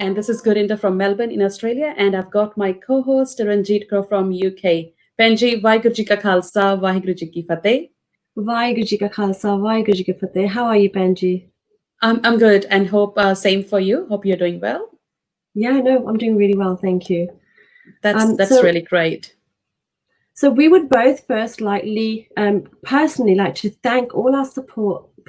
and this is Gurinder from Melbourne in Australia, and I've got my co-host Ranjeet Kaur from UK. Benji, Vaheguru Ji Ka Khalsa, Vaheguru Ji Ki Fateh. Vaheguru Ji Ka Khalsa, Vaheguru Ji Ki Fateh. How are you, Benji? I'm good, and hope same for you. Hope you're doing well. Yeah, no, I'm doing really well, thank you. That's really great. So we would both first personally like to thank all our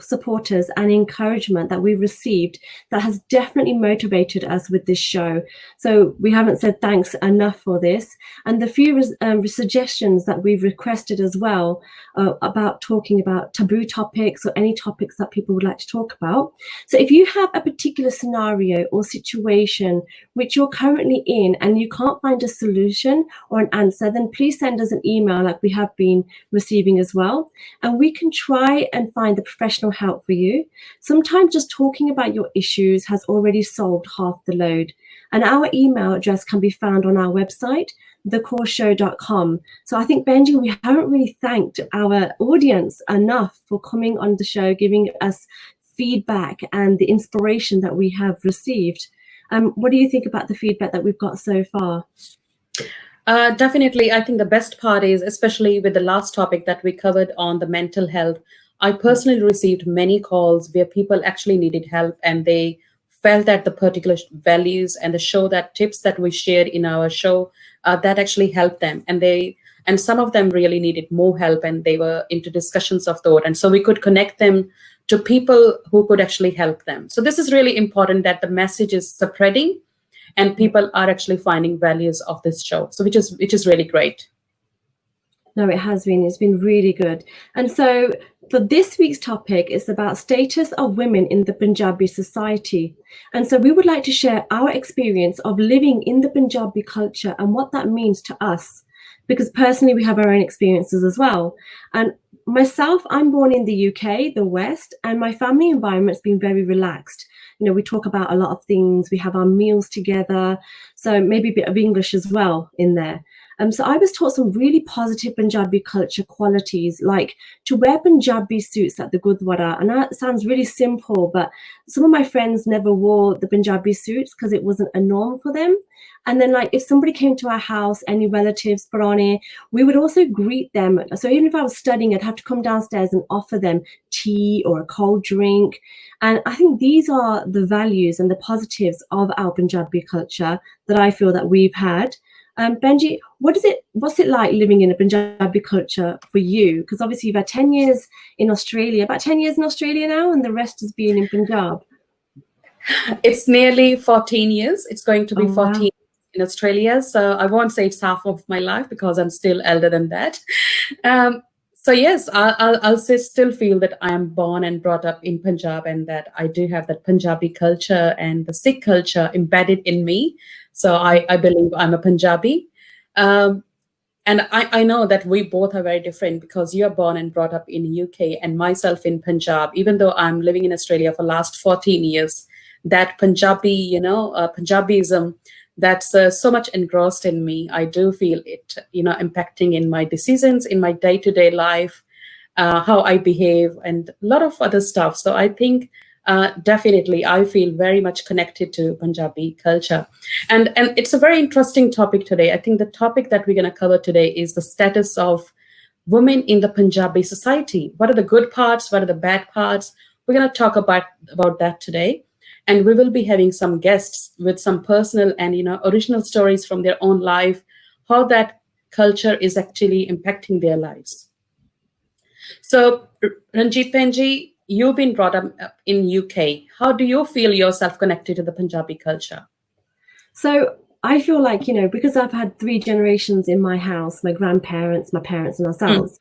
supporters and encouragement that we've received that has definitely motivated us with this show. So we haven't said thanks enough for this. And the few suggestions that we've requested as well about talking about taboo topics or any topics that people would like to talk about. So if you have a particular scenario or situation which you're currently in and you can't find a solution or an answer, then please send us an email like we have been receiving as well. And we can try and find the professional help for you. Sometimes just talking about your issues has already solved half the load. And our email address can be found on our website, thekaurshow.com. So I think, Benji, we haven't really thanked our audience enough for coming on the show, giving us feedback and the inspiration that we have received. What do you think about the feedback that we've got so far? Definitely, I think the best part is, especially with the last topic that we covered on the mental health, I personally received many calls where people actually needed help and they felt that the particular values and the show that tips that we shared in our show that actually helped them, and some of them really needed more help and they were into discussions of thought, and so we could connect them to people who could actually help them. So this is really important that the message is spreading and people are actually finding values of this show. So which is really great. No, it has been. It's been really good. And so for this week's topic, it's about status of women in the Punjabi society. And so we would like to share our experience of living in the Punjabi culture and what that means to us, because personally we have our own experiences as well. And myself, I'm born in the UK, the West, and my family environment's been very relaxed. You know, we talk about a lot of things, we have our meals together, so maybe a bit of English as well in there. So I was taught some really positive Punjabi culture qualities, like to wear Punjabi suits at the Gurdwara. And that sounds really simple, but some of my friends never wore the Punjabi suits because it wasn't a norm for them. And then, like, if somebody came to our house, any relatives, Parane, we would also greet them. So even if I was studying, I'd have to come downstairs and offer them tea or a cold drink. And I think these are the values and the positives of our Punjabi culture that I feel that we've had. Benji, what's it like living in a Punjabi culture for you? Because obviously you've had 10 years in Australia, about 10 years in Australia now, and the rest has been in Punjab. It's nearly 14 years. It's going to be 14 years in Australia. So I won't say it's half of my life because I'm still elder than that. So yes, I'll still feel that I am born and brought up in Punjab and that I do have that Punjabi culture and the Sikh culture embedded in me. So I believe I'm a Punjabi. And I know that we both are very different because you're born and brought up in UK and myself in Punjab, even though I'm living in Australia for the last 14 years, that Punjabi, Punjabism, that's so much engrossed in me. I do feel it, impacting in my decisions, in my day-to-day life, how I behave and a lot of other stuff. So I think definitely I feel very much connected to Punjabi culture. And it's a very interesting topic today. I think the topic that we're going to cover today is the status of women in the Punjabi society. What are the good parts? What are the bad parts? We're going to talk about that today. And we will be having some guests with some personal and original stories from their own life, how that culture is actually impacting their lives. So Ranjeet, Benji, you've been brought up in UK. How do you feel yourself connected to the Punjabi culture? So I feel like, because I've had 3 generations in my house, my grandparents, my parents and ourselves.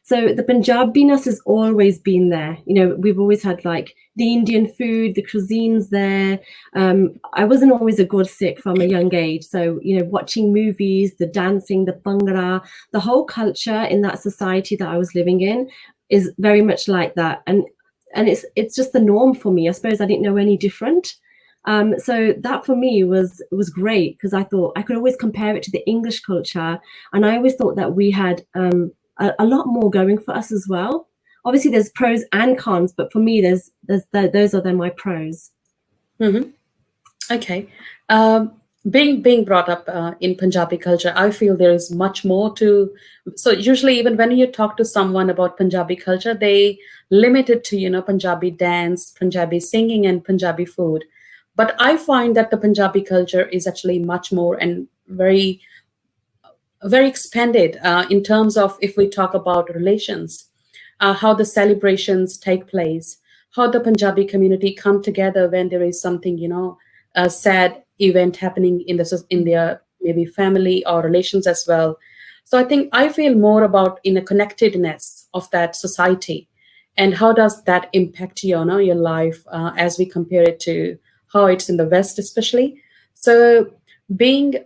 So the Punjabiness has always been there. We've always had like the Indian food, the cuisines there. I wasn't always a good Sikh from a young age. So, watching movies, the dancing, the bhangra, the whole culture in that society that I was living in is very much like that. And it's just the norm for me. I suppose I didn't know any different. So that for me was great because I thought I could always compare it to the English culture. And I always thought that we had a lot more going for us as well. Obviously there's pros and cons, but for me those are then my pros. Mm-hmm. Okay. Being brought up in Punjabi culture, I feel there is much more to. So usually, even when you talk to someone about Punjabi culture, they limit it to Punjabi dance, Punjabi singing, and Punjabi food. But I find that the Punjabi culture is actually much more and very expanded in terms of if we talk about relations, how the celebrations take place, how the Punjabi community come together when there is something, a sad event happening in their maybe family or relations as well. So I feel more about in a connectedness of that society, and how does that impact your life as we compare it to how it's in the West, especially. So being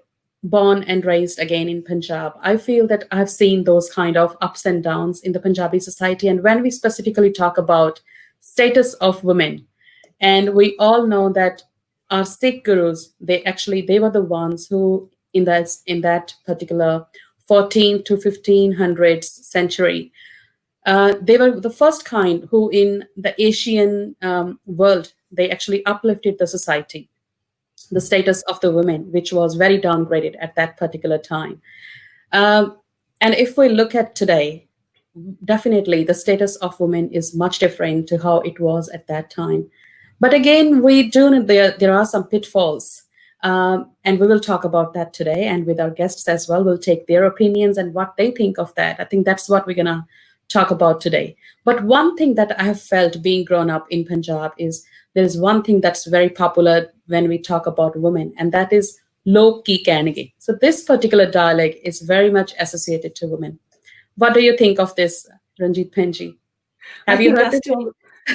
born and raised again in Punjab, I feel that I've seen those kind of ups and downs in the Punjabi society. And when we specifically talk about status of women, and we all know that our Sikh gurus, they were the ones who in that particular 14 to 1500s century, they were the first kind who in the Asian world, they actually uplifted the society, the status of the women, which was very downgraded at that particular time. Um, and if we look at today, definitely the status of women is much different to how it was at that time. But again, we do know there are some pitfalls. And we will talk about that today. And with our guests as well, we'll take their opinions and what they think of that. I think that's what we're going to talk about today. But one thing that I have felt being grown up in Punjab is there is one thing that's very popular when we talk about women, and that is log ki kehnge. So this particular dialect is very much associated to women. What do you think of this, Ranjeet Benji? Have you heard this?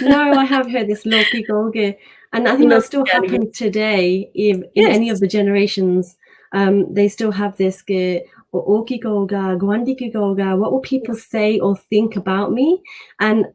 No, I have heard this Loki Golge, and I think that still happens today in any of the generations. They still have this Oki Golga, Gwandiki Golga. What will people say or think about me? And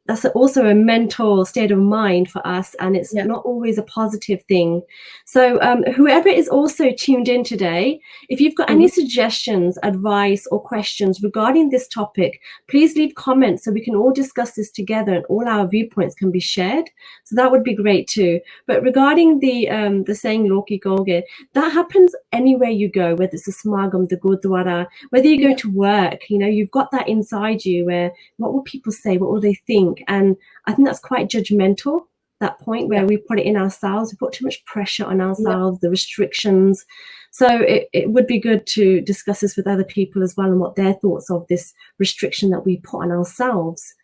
that's also a mental state of mind for us, and it's not always a positive thing. So whoever is also tuned in today, if you've got any suggestions, advice, or questions regarding this topic, please leave comments so we can all discuss this together and all our viewpoints can be shared. So that would be great too. But regarding the saying Loki Golge, that happens anywhere you go, whether it's a smagam, the Gurdwara, whether you go to work, you've got that inside you where what will people say, what will they think? And I think that's quite judgmental, that point where we put it in ourselves, we put too much pressure on ourselves, the restrictions. So it would be good to discuss this with other people as well and what their thoughts of this restriction that we put on ourselves.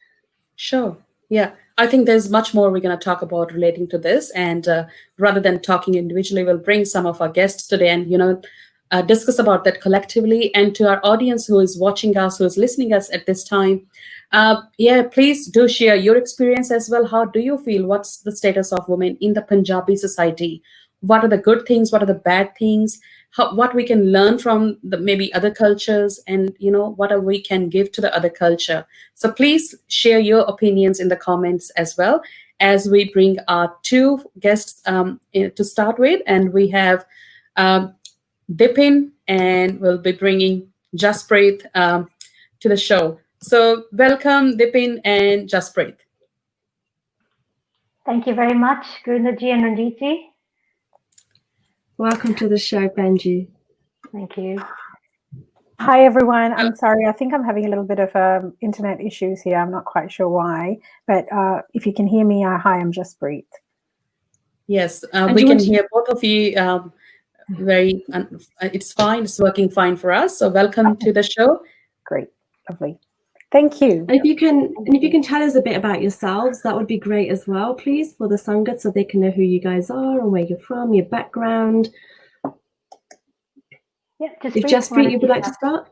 Sure. Yeah, I think there's much more we're going to talk about relating to this. And rather than talking individually, we'll bring some of our guests today and, discuss about that collectively. And to our audience who is watching us, who is listening us at this time, please do share your experience as well. How do you feel? What's the status of women in the Punjabi society? What are the good things? What are the bad things? What we can learn from the maybe other cultures, and what we can give to the other culture. So please share your opinions in the comments as well as we bring our two guests to start with. And we have Dipin, and we'll be bringing Jaspreet to the show. So welcome, Dipin and Jaspreet. Thank you very much, Gurinder and Ranjeet. Welcome to the show, Benji. Thank you. Hi, everyone. I'm sorry. I think I'm having a little bit of internet issues here. I'm not quite sure why. But if you can hear me, hi, I'm Jaspreet. Yes, we can hear both of you. It's fine. It's working fine for us. So welcome to the show. Great. Lovely. Thank you. And if you can tell us a bit about yourselves, that would be great as well, please, for the Sangat, so they can know who you guys are and where you're from, your background. Yeah, if Jaspreet, you would like to start?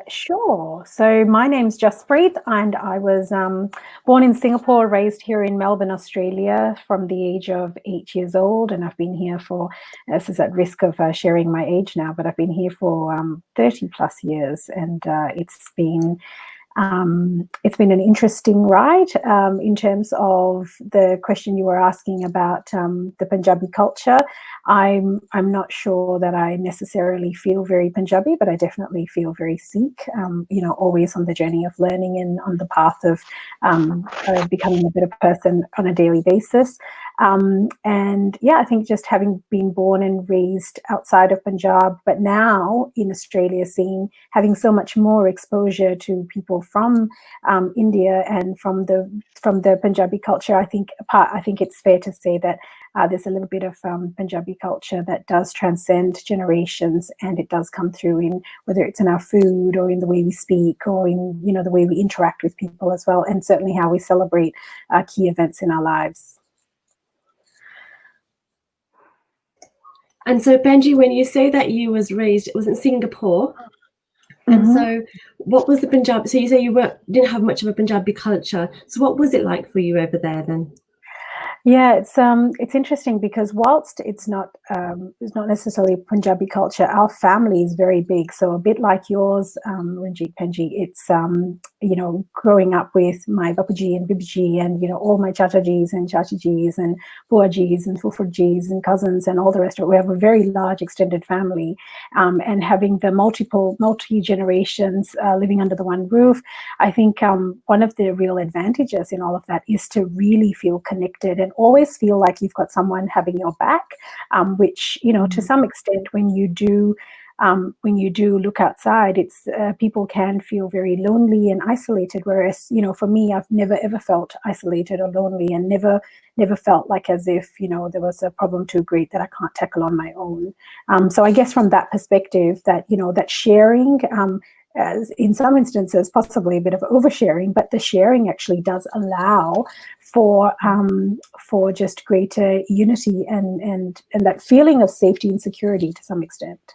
Sure. So my name's Jaspreet, and I was born in Singapore, raised here in Melbourne, Australia from the age of 8 years old. And I've been here for, this is at risk of sharing my age now, but I've been here for 30 plus years. And it's been an interesting ride in terms of the question you were asking about the Punjabi culture. I'm not sure that I necessarily feel very Punjabi, but I definitely feel very Sikh, always on the journey of learning and on the path of becoming a better person on a daily basis. And yeah, I think just having been born and raised outside of Punjab, but now in Australia, having so much more exposure to people from India and from the Punjabi culture, I think it's fair to say that there's a little bit of Punjabi culture that does transcend generations, and it does come through in whether it's in our food or in the way we speak or in the way we interact with people as well, and certainly how we celebrate key events in our lives. And so, Benji, when you say that you was raised, it was in Singapore. And so what was the Punjabi? So you say you didn't have much of a Punjabi culture. So what was it like for you over there then? Yeah, it's interesting because whilst it's not necessarily Punjabi culture, our family is very big. So a bit like yours, Ranjeet, Benji, it's growing up with my Bapuji and Bibiji and all my Chachajis and Chachijis and Buajis and Fufurjis and cousins and all the rest of it. We have a very large extended family, and having the multi generations living under the one roof. I think one of the real advantages in all of that is to really feel connected and always feel like you've got someone having your back, which to some extent when you do look outside, it's people can feel very lonely and isolated, whereas for me, I've never ever felt isolated or lonely, and never felt like as if there was a problem too great that I can't tackle on my own. So I guess from that perspective, that that sharing, as in some instances possibly a bit of oversharing, but the sharing actually does allow for just greater unity and that feeling of safety and security to some extent.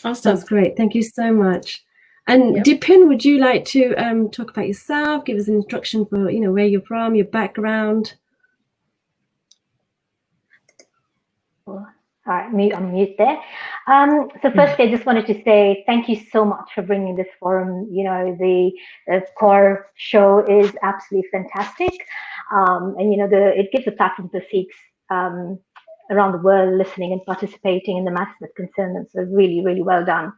Awesome. That's great. Thank you so much. And Dipin, would you like to talk about yourself, give us an introduction for where you're from, your background? All right, I'm mute there. So firstly, I just wanted to say thank you so much for bringing this forum. The Kaur Show is absolutely fantastic. And it gives a platform for Sikhs around the world listening and participating in the matters that concern them. So really, really well done.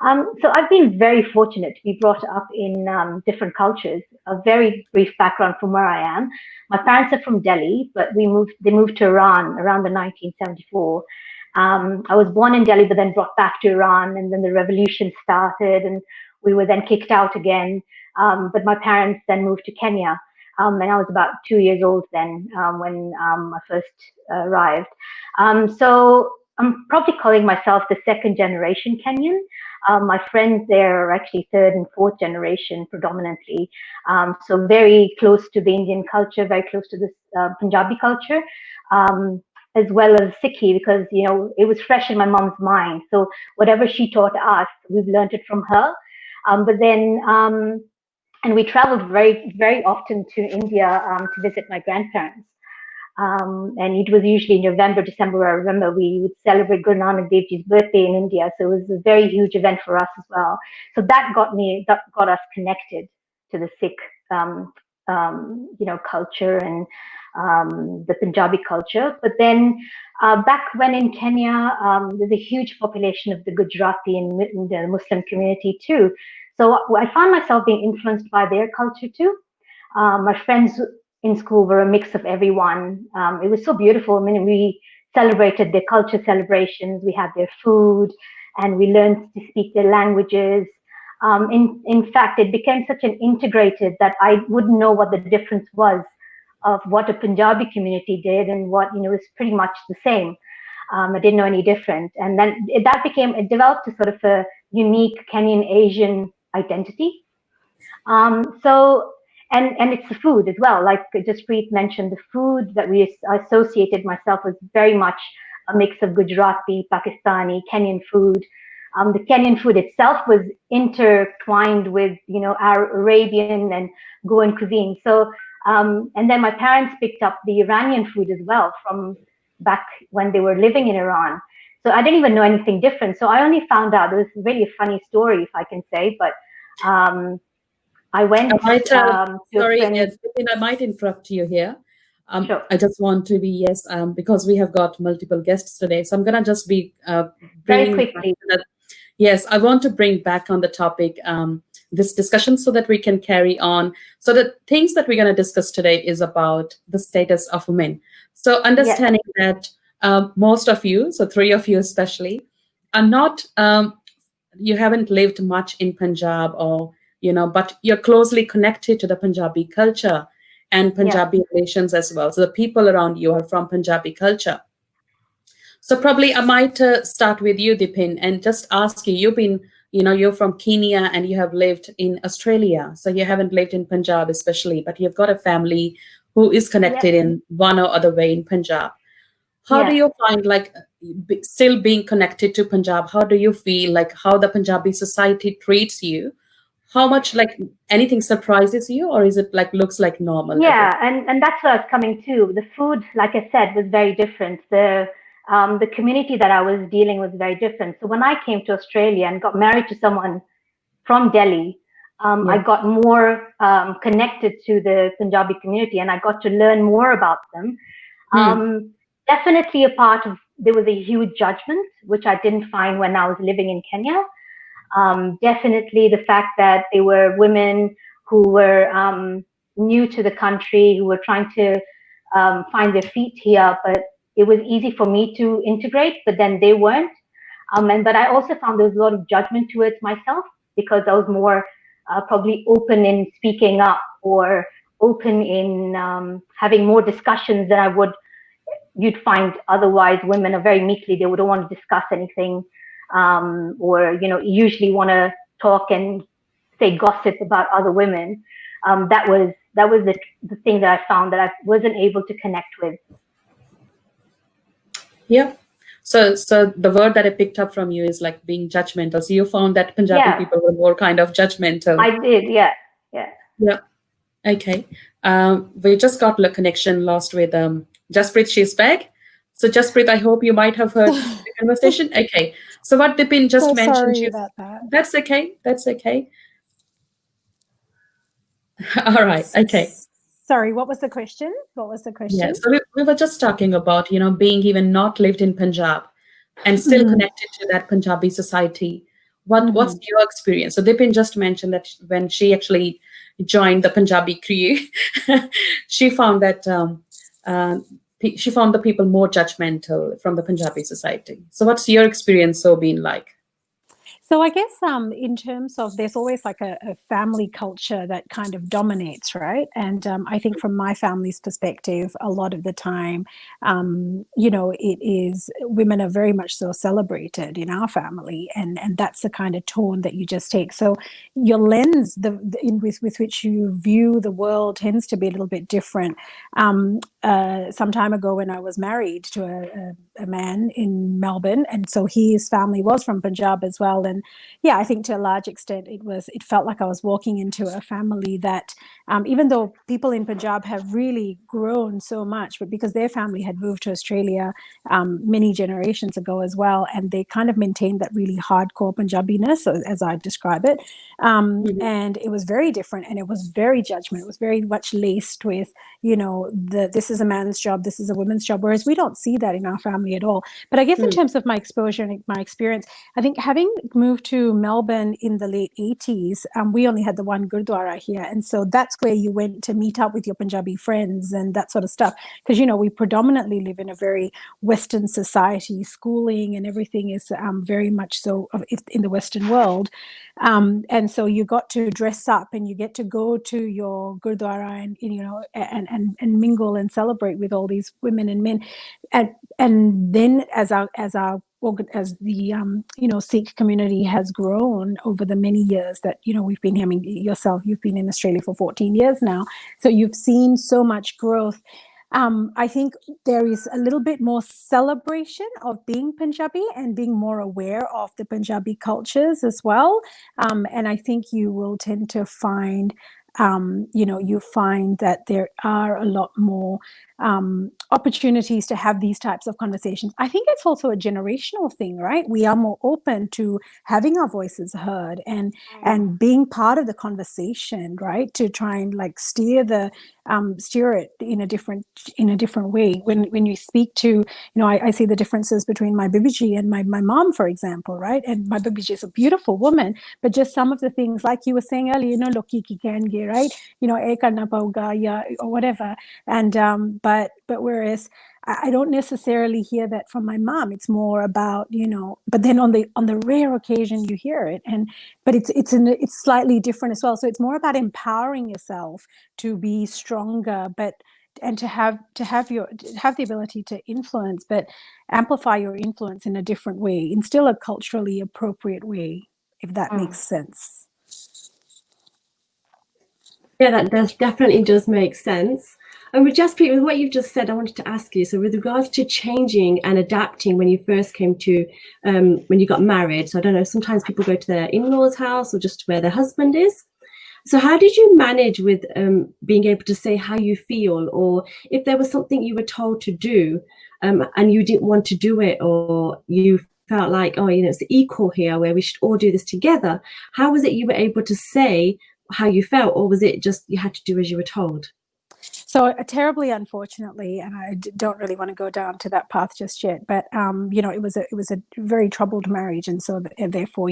So I've been very fortunate to be brought up in different cultures. A very brief background from where I am. My parents are from Delhi, but they moved to Iran around the 1974. I was born in Delhi, but then brought back to Iran, and then the revolution started, and we were then kicked out again. But my parents then moved to Kenya, and I was about 2 years old then when I first arrived. So I'm probably calling myself the second generation Kenyan. My friends there are actually third and fourth generation predominantly. So very close to the Indian culture, very close to the Punjabi culture, as well as Sikri, because, it was fresh in my mom's mind. So whatever she taught us, we've learned it from her. But then, and we traveled very, very often to India to visit my grandparents. And it was usually November, December. I remember we would celebrate Guru Nanak Dev Ji's birthday in India, so it was a very huge event for us as well. So that got us connected to the Sikh, culture and the Punjabi culture. But then back when in Kenya, there's a huge population of the Gujarati in the Muslim community too. So I found myself being influenced by their culture too. My friends in school were a mix of everyone. It was so beautiful. I mean, we celebrated their culture celebrations. We had their food, and we learned to speak their languages. In fact, it became such an integrated that I wouldn't know what the difference was of what a Punjabi community did and what was pretty much the same. I didn't know any different, and then it developed a sort of a unique Kenyan Asian identity. And it's the food as well. Like Jaspreet mentioned, the food that we associated myself with very much a mix of Gujarati, Pakistani, Kenyan food. The Kenyan food itself was intertwined with, our Arabian and Goan cuisine. So, and then my parents picked up the Iranian food as well from back when they were living in Iran. So I didn't even know anything different. So I only found out, it was really a funny story, if I can say, but I went to sorry, I might interrupt you here. Sure. I just want to be, because we have got multiple guests today. So I'm going to just be very quickly. Yes, I want to bring back on the topic this discussion so that we can carry on. So the things that we're going to discuss today is about the status of women. So understanding that most of you, so three of you especially, are not, you haven't lived much in Punjab, or, but you're closely connected to the Punjabi culture and Punjabi relations as well. So the people around you are from Punjabi culture. So probably I might start with you, Dipin, and just ask you, you're from Kenya and you have lived in Australia. So you haven't lived in Punjab especially, but you've got a family who is connected in one or other way in Punjab. How do you find, like, still being connected to Punjab? How do you feel, like, how the Punjabi society treats you? How much, like, anything surprises you, or is it like looks like normal? Yeah, and that's what I was coming to. The food, like I said, was very different. The community that I was dealing with was very different. So when I came to Australia and got married to someone from Delhi, I got more connected to the Punjabi community, and I got to learn more about them. Definitely there was a huge judgment, which I didn't find when I was living in Kenya. Definitely the fact that they were women who were new to the country, who were trying to find their feet here, but it was easy for me to integrate, but then they weren't. But I also found there was a lot of judgment towards myself, because I was more probably open in speaking up, or open in having more discussions than you'd find otherwise. Women are very meekly, they wouldn't want to discuss anything, or usually want to talk and say gossip about other women. That was the thing that I found that I wasn't able to connect with. Yeah. So the word that I picked up from you is like being judgmental. So you found that Punjabi people were more kind of judgmental. I did, yeah. Okay. We just got a connection lost with Jaspreet. She's back. So Jaspreet, I hope you might have heard the conversation. Okay. So what Dipin just mentioned. Sorry about that. That's okay. That's okay. All right. Okay. Sorry, what was the question? Yeah, so we were just talking about, being even not lived in Punjab and still connected to that Punjabi society. What's your experience? So Dipin just mentioned that when she actually joined the Punjabi crew, she found that she found the people more judgmental from the Punjabi society. So what's your experience been like? So I guess in terms of, there's always like a family culture that kind of dominates, right? And I think from my family's perspective, a lot of the time, it is, women are very much so celebrated in our family, and that's the kind of tone that you just take. So your lens, with which you view the world, tends to be a little bit different. Some time ago, when I was married to a man in Melbourne, and so his family was from Punjab as well, and yeah, I think to a large extent it felt like I was walking into a family that, even though people in Punjab have really grown so much, but because their family had moved to Australia many generations ago as well, and they kind of maintained that really hardcore Punjabiness, as I describe it, and it was very different, and it was very judgment. It was very much laced with, this is a man's job, this is a woman's job, whereas we don't see that in our family at all. But I guess in terms of my exposure and my experience, I think having moved to Melbourne in the late 80s, we only had the one Gurdwara here, and so that's where you went to meet up with your Punjabi friends and that sort of stuff, because we predominantly live in a very Western society. Schooling and everything is very much so in the Western world, and so you got to dress up and you get to go to your Gurdwara and mingle and celebrate with all these women and men, and then as the Sikh community has grown over the many years that we've been having. Yourself, you've been in Australia for 14 years now, so you've seen so much growth. I think there is a little bit more celebration of being Punjabi and being more aware of the Punjabi cultures as well, and I think you will tend to find you find that there are a lot more opportunities to have these types of conversations. I think it's also a generational thing, right? We are more open to having our voices heard and being part of the conversation, right? To try and like steer the steer it in a different way. When you speak to, I see the differences between my Bibiji and my mom, for example, right? And my Bibiji is a beautiful woman, but just some of the things, like you were saying earlier, loki ki kahenge, right? Ek karna pauga, ya, or whatever. And but whereas I don't necessarily hear that from my mom. It's more about, but then on the rare occasion you hear it, but it's slightly different as well. So it's more about empowering yourself to be stronger, and to have the ability to influence, but amplify your influence in a different way, in still a culturally appropriate way, if that makes sense. Yeah, that definitely does make sense. And with Jaspreet, with what you've just said, I wanted to ask you, so with regards to changing and adapting when you first came to, when you got married, so I don't know, sometimes people go to their in-laws' house or just where their husband is. So how did you manage with being able to say how you feel, or if there was something you were told to do and you didn't want to do it, or you felt like, oh, it's equal here where we should all do this together, how was it you were able to say how you felt, or was it just you had to do as you were told? So terribly, unfortunately, and I don't really want to go down to that path just yet, but it was a very troubled marriage, and so therefore,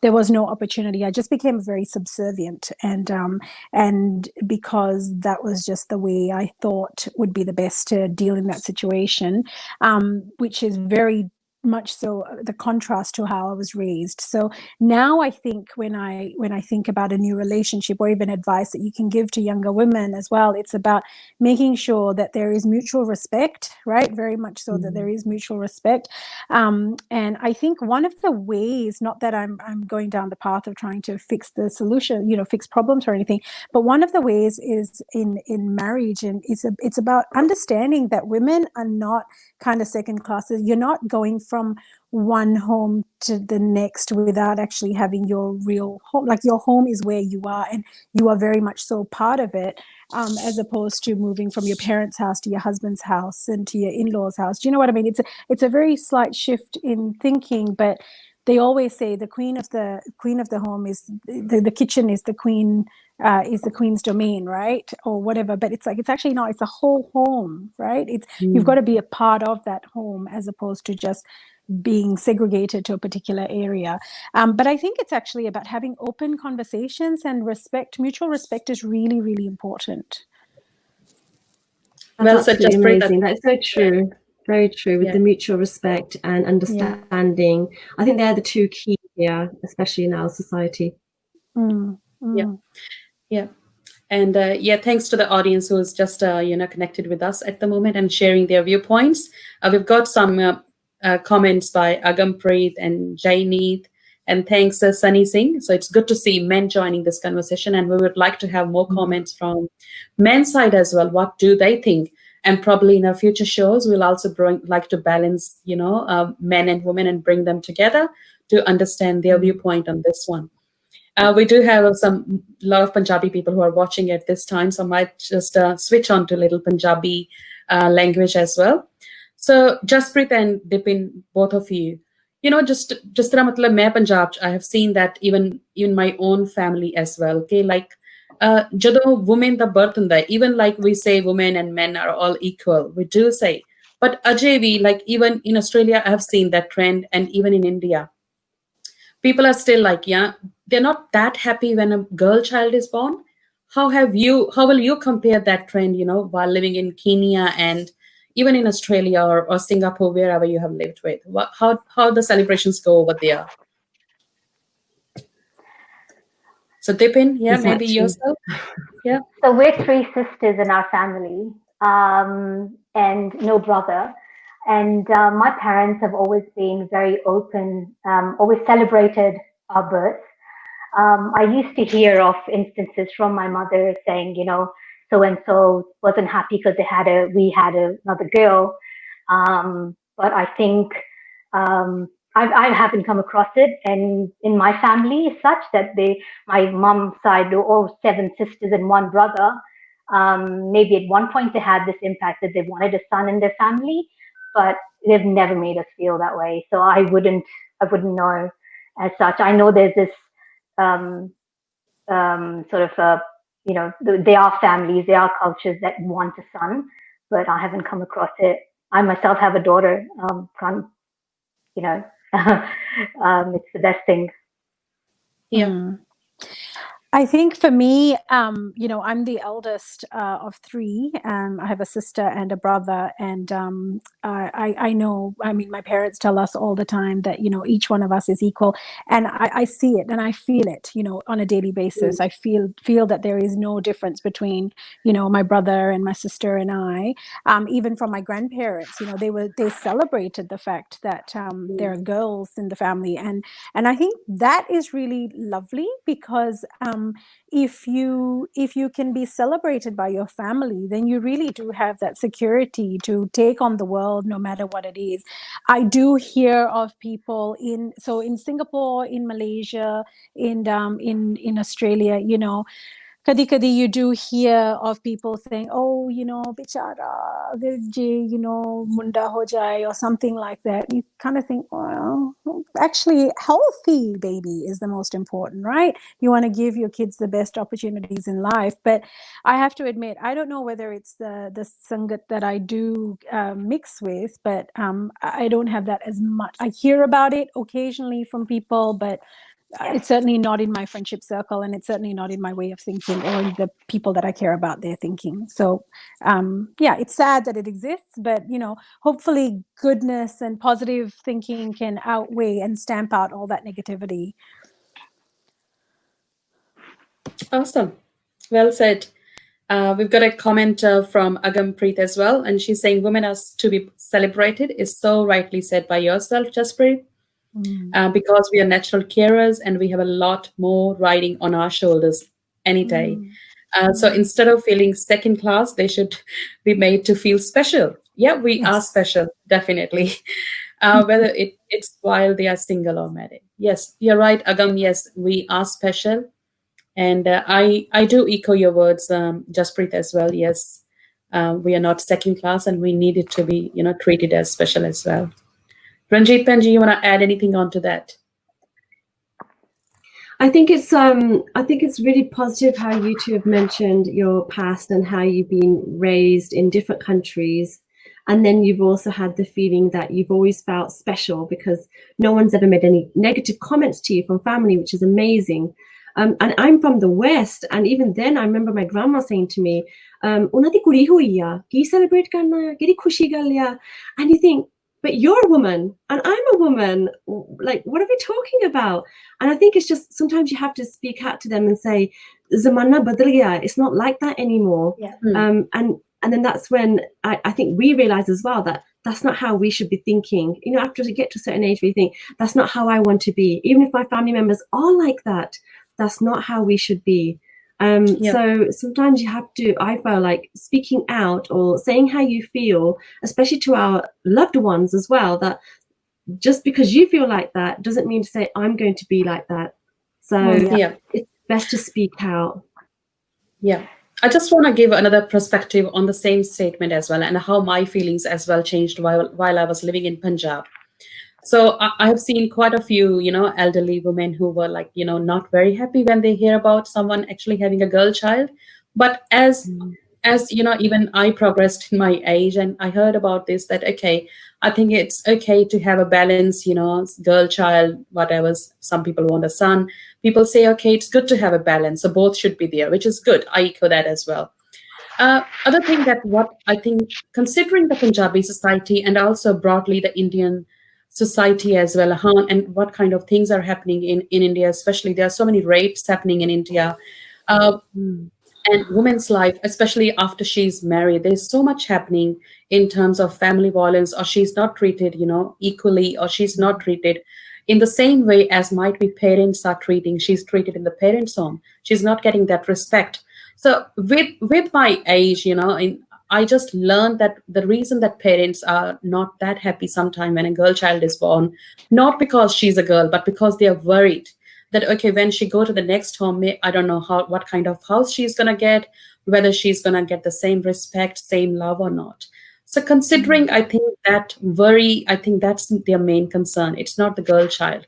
there was no opportunity. I just became very subservient, and because that was just the way I thought would be the best to deal in that situation, which is very much so the contrast to how I was raised. So now I think when I think about a new relationship, or even advice that you can give to younger women as well, it's about making sure that there is mutual respect, right? Very much so that there is mutual respect. And I think one of the ways, not that I'm going down the path of trying to fix the solution, fix problems or anything, but one of the ways is in marriage, and it's about understanding that women are not kind of second classes. You're not going from one home to the next without actually having your real home. Like, your home is where you are, and you are very much so part of it, as opposed to moving from your parents' house to your husband's house and to your in-laws' house. Do you know what I mean? It's a very slight shift in thinking, but they always say the queen of the home is the kitchen is the queen's domain, right? Or whatever. But it's actually not. It's a whole home, right? You've got to be a part of that home, as opposed to just being segregated to a particular area. But I think it's actually about having open conversations and respect. Mutual respect is really, really important. That's absolutely amazing. That's so true. Very true, with the mutual respect and understanding. I think they're the two keys here, especially in our society. Yeah. And thanks to the audience who is just connected with us at the moment and sharing their viewpoints. We've got some comments by Agam, Preet and Jaineet, and thanks Sunny Singh. So it's good to see men joining this conversation, and we would like to have more comments from men's side as well. What do they think? And probably in our future shows, we'll also like to balance, men and women and bring them together to understand their viewpoint on this one. We do have a lot of Punjabi people who are watching at this time, so I might just switch on to little Punjabi language as well. So Jaspreet and Dipin, both of you, just तरह मतलब मैं Punjab, I have seen that even my own family as well. Okay, like ਜਦੋਂ women the birth ਹੁੰਦਾ, even like we say women and men are all equal, we do say, but ajay vi, like even in Australia I have seen that trend, and even in India people are still like, they're not that happy when a girl child is born. How will you compare that trend, while living in Kenya and even in Australia or Singapore, wherever you have lived with? How the celebrations go over there? So Dipin, maybe yourself. Yeah. So we're three sisters in our family, and no brother. And my parents have always been very open, always celebrated our birth. I used to hear of instances from my mother saying, so-and-so wasn't happy because we had another girl. But I think I haven't come across it. And in my family, it's such that my mom's side were all 7 sisters and 1 brother. Maybe at one point they had this impact that they wanted a son in their family, but they've never made us feel that way. So I wouldn't know as such. I know there's this sort of there are families, there are cultures that want a son, but I haven't come across it. I myself have a daughter. It's the best thing. Yeah. I think for me, I'm the eldest of three. I have a sister and a brother, and I know. I mean, my parents tell us all the time that each one of us is equal, and I see it and I feel it. On a daily basis, I feel that there is no difference between my brother and my sister and I. Even from my grandparents, they celebrated the fact that there are girls in the family, and I think that is really lovely because. If you can be celebrated by your family, then you really do have that security to take on the world, no matter what it is. I do hear of people in Singapore, in Malaysia, in Australia, Kadi kadi you do hear of people saying, oh, bichara, virji, munda ho jai, or something like that. You kind of think, well, actually, healthy baby is the most important, right? You want to give your kids the best opportunities in life. But I have to admit, I don't know whether it's the sangat that I do mix with, but I don't have that as much. I hear about it occasionally from people, but it's certainly not in my friendship circle, and it's certainly not in my way of thinking or in the people that I care about their thinking. So, it's sad that it exists, but, hopefully goodness and positive thinking can outweigh and stamp out all that negativity. Awesome. Well said. We've got a comment from Preet as well, and she's saying women are to be celebrated is so rightly said by yourself, Jaspreet. Because we are natural carers and we have a lot more riding on our shoulders any day. So instead of feeling second class, they should be made to feel special. Yeah, we are special, definitely. Whether it's while they are single or married. Yes, you're right, Agam. Yes, we are special. And I do echo your words, Jaspreet, as well. Yes, we are not second class and we need it to be, treated as special as well. Ranjeet, Benji, you want to add anything onto that? I think it's really positive how you two have mentioned your past and how you've been raised in different countries, and then you've also had the feeling that you've always felt special because no one's ever made any negative comments to you from family, which is amazing. And I'm from the West, and even then I remember my grandma saying to me, "Una di kuri hui ya, ki celebrate karna, kedi khushi gal ya," and you think, but you're a woman and I'm a woman. Like, what are we talking about? And I think it's just sometimes you have to speak out to them and say, "Zamana badal gaya. It's not like that anymore." Yeah. And then that's when I think we realize as well that that's not how we should be thinking. After you get to a certain age, we think that's not how I want to be. Even if my family members are like that, that's not how we should be. So sometimes you have to, I feel like, speaking out or saying how you feel, especially to our loved ones as well, that just because you feel like that doesn't mean to say I'm going to be like that. So it's best to speak out. Yeah. I just want to give another perspective on the same statement as well, and how my feelings as well changed while I was living in Punjab. So I have seen quite a few, elderly women who were like, not very happy when they hear about someone actually having a girl child. But as even I progressed in my age and I heard about this, that, okay, I think it's okay to have a balance, girl child, whatever. Some people want a son. People say, okay, it's good to have a balance. So both should be there, which is good. I echo that as well. Other thing that what I think, considering the Punjabi society and also broadly the Indian society as well, and what kind of things are happening in India, especially there are so many rapes happening in India, and women's life, especially after she's married, there's so much happening in terms of family violence, or she's not treated, equally, or she's not treated in the same way as might be parents are treating. She's treated in the parents' home. She's not getting that respect. So with my age, I just learned that the reason that parents are not that happy sometimes when a girl child is born, not because she's a girl, but because they are worried that, okay, when she go to the next home, I don't know what kind of house she's going to get, whether she's going to get the same respect, same love or not. So considering, I think that worry, I think that's their main concern. It's not the girl child.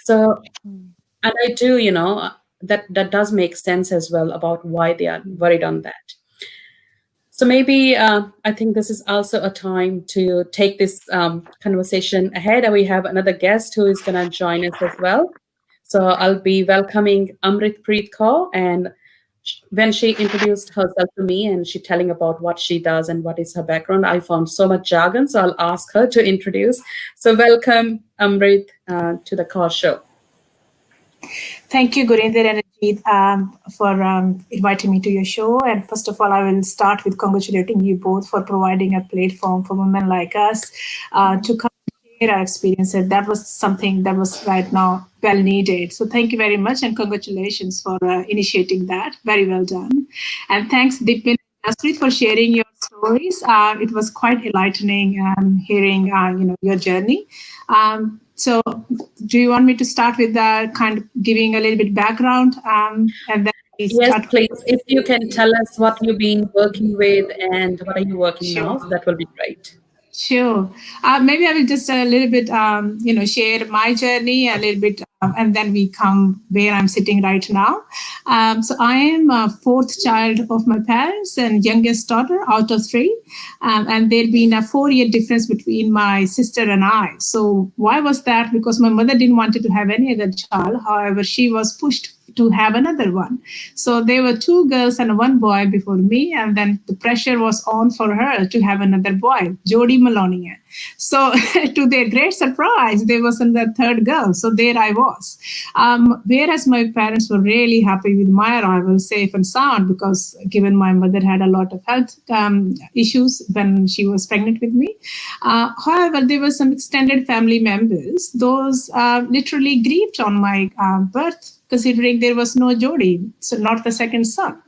So, and I do, that does make sense as well about why they are worried on that. So maybe I think this is also a time to take this conversation ahead. And we have another guest who is going to join us as well. So I'll be welcoming Amrit Preet Kaur. And when she introduced herself to me and she telling about what she does and what is her background, I found so much jargon. So I'll ask her to introduce. So welcome, Amrit, to the Kaur Show. Thank you, Gurinder and Ranjeet, for inviting me to your show. And first of all, I will start with congratulating you both for providing a platform for women like us to come share our experiences. That was something that was right now well needed. So thank you very much and congratulations for initiating that. Very well done. And thanks, Dipin and Jaspreet, for sharing your stories. It was quite enlightening hearing your journey. So do you want me to start with kind of giving a little bit background and then yes, please. If you can tell us what you've been working with and what are you working now, that will be great. Sure. Maybe I will just a little bit, share my journey a little bit, and then we come where I'm sitting right now. So I am a fourth child of my parents and youngest daughter out of three. And there'd been a 4-year difference between my sister and I. So why was that? Because my mother didn't want to have any other child. However, she was pushed to have another one. So there were 2 girls and 1 boy before me. And then the pressure was on for her to have another boy, Jody Maloney. So to their great surprise, there wasn't the 3rd girl. So there I was. Whereas my parents were really happy with my arrival, safe and sound, because given my mother had a lot of health issues when she was pregnant with me. However, there were some extended family members. Those literally grieved on my birth, considering there was no Jody, so not the second son.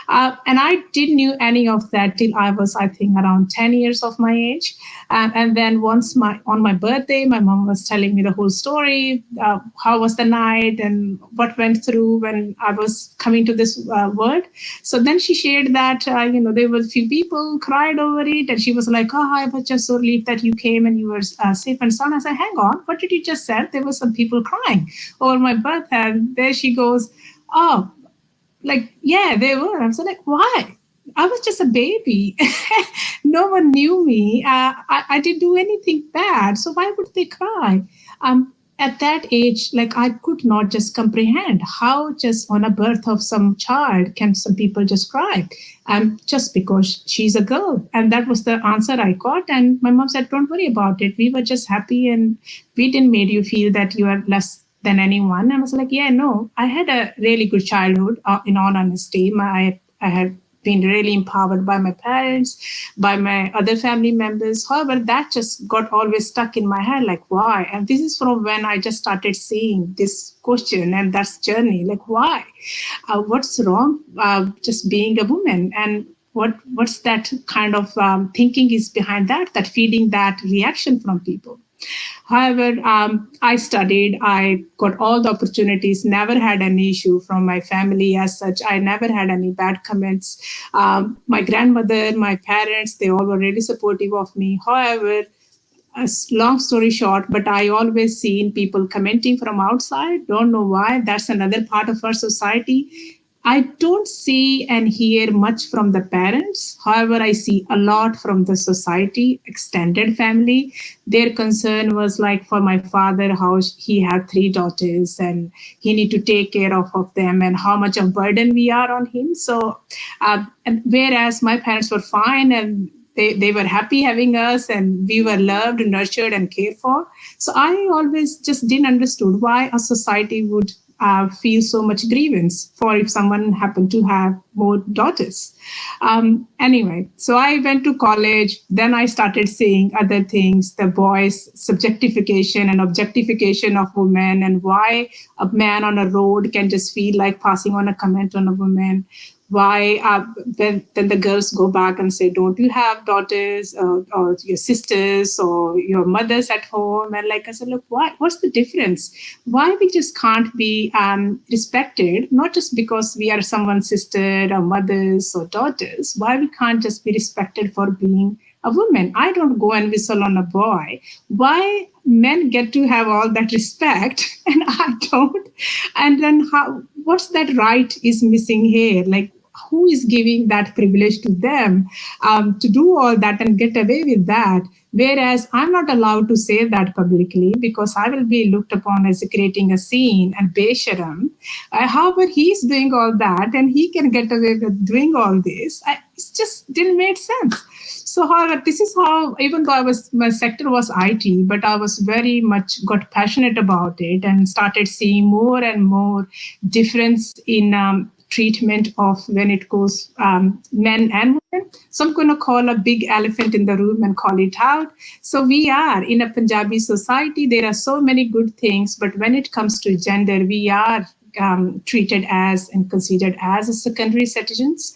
And I didn't know any of that till I was, I think, around 10 years of my age. And then once on my birthday, my mom was telling me the whole story, how was the night and what went through when I was coming to this world. So then she shared that, there were a few people cried over it. And she was like, oh, I was just so relieved that you came and you were safe and sound. I said, hang on, what did you just say? There were some people crying over my birth. And there she goes, oh, like, yeah, they were. I was like, why? I was just a baby. No one knew me. I didn't do anything bad. So why would they cry? At that age, like, I could not just comprehend how just on a birth of some child can some people just cry just because she's a girl. And that was the answer I got. And my mom said, don't worry about it. We were just happy and we didn't make you feel that you are less than anyone. I was like, yeah, no, I had a really good childhood, in all honesty. I had been really empowered by my parents, by my other family members. However, that just got always stuck in my head, like, why? And this is from when I just started seeing this question and that's journey, like, why? What's wrong? Just being a woman, and what's that kind of thinking is behind that feeding that reaction from people. However, I studied, I got all the opportunities, never had any issue from my family as such. I never had any bad comments. My grandmother, my parents, they all were really supportive of me. However, a long story short, but I always seen people commenting from outside. Don't know why. That's another part of our society. I don't see and hear much from the parents. However, I see a lot from the society, extended family. Their concern was like for my father, how he had 3 daughters and he need to take care of them and how much of burden we are on him. So, and whereas my parents were fine and they were happy having us and we were loved, nurtured and cared for. So I always just didn't understood why a society would feel so much grievance for if someone happened to have more daughters. Anyway, so I went to college. Then I started seeing other things, the boys' subjectification and objectification of women and why a man on a road can just feel like passing on a comment on a woman. Why then the girls go back and say, don't you have daughters or your sisters or your mothers at home? And like I said, look, what's the difference? Why we just can't be respected, not just because we are someone's sister or mothers or daughters, why we can't just be respected for being a woman. I don't go and whistle on a boy. Why men get to have all that respect and I don't? And then what's that right is missing here? Like, who is giving that privilege to them to do all that and get away with that? Whereas I'm not allowed to say that publicly because I will be looked upon as creating a scene and besharam. However, he's doing all that and he can get away with doing all this. It just didn't make sense. So, however, this is how, even though my sector was IT, but I was very much got passionate about it and started seeing more and more difference in treatment of when it goes men and women. So I'm going to call a big elephant in the room and call it out. So we are in a Punjabi society. There are so many good things, but when it comes to gender, we are treated as and considered as a secondary citizens.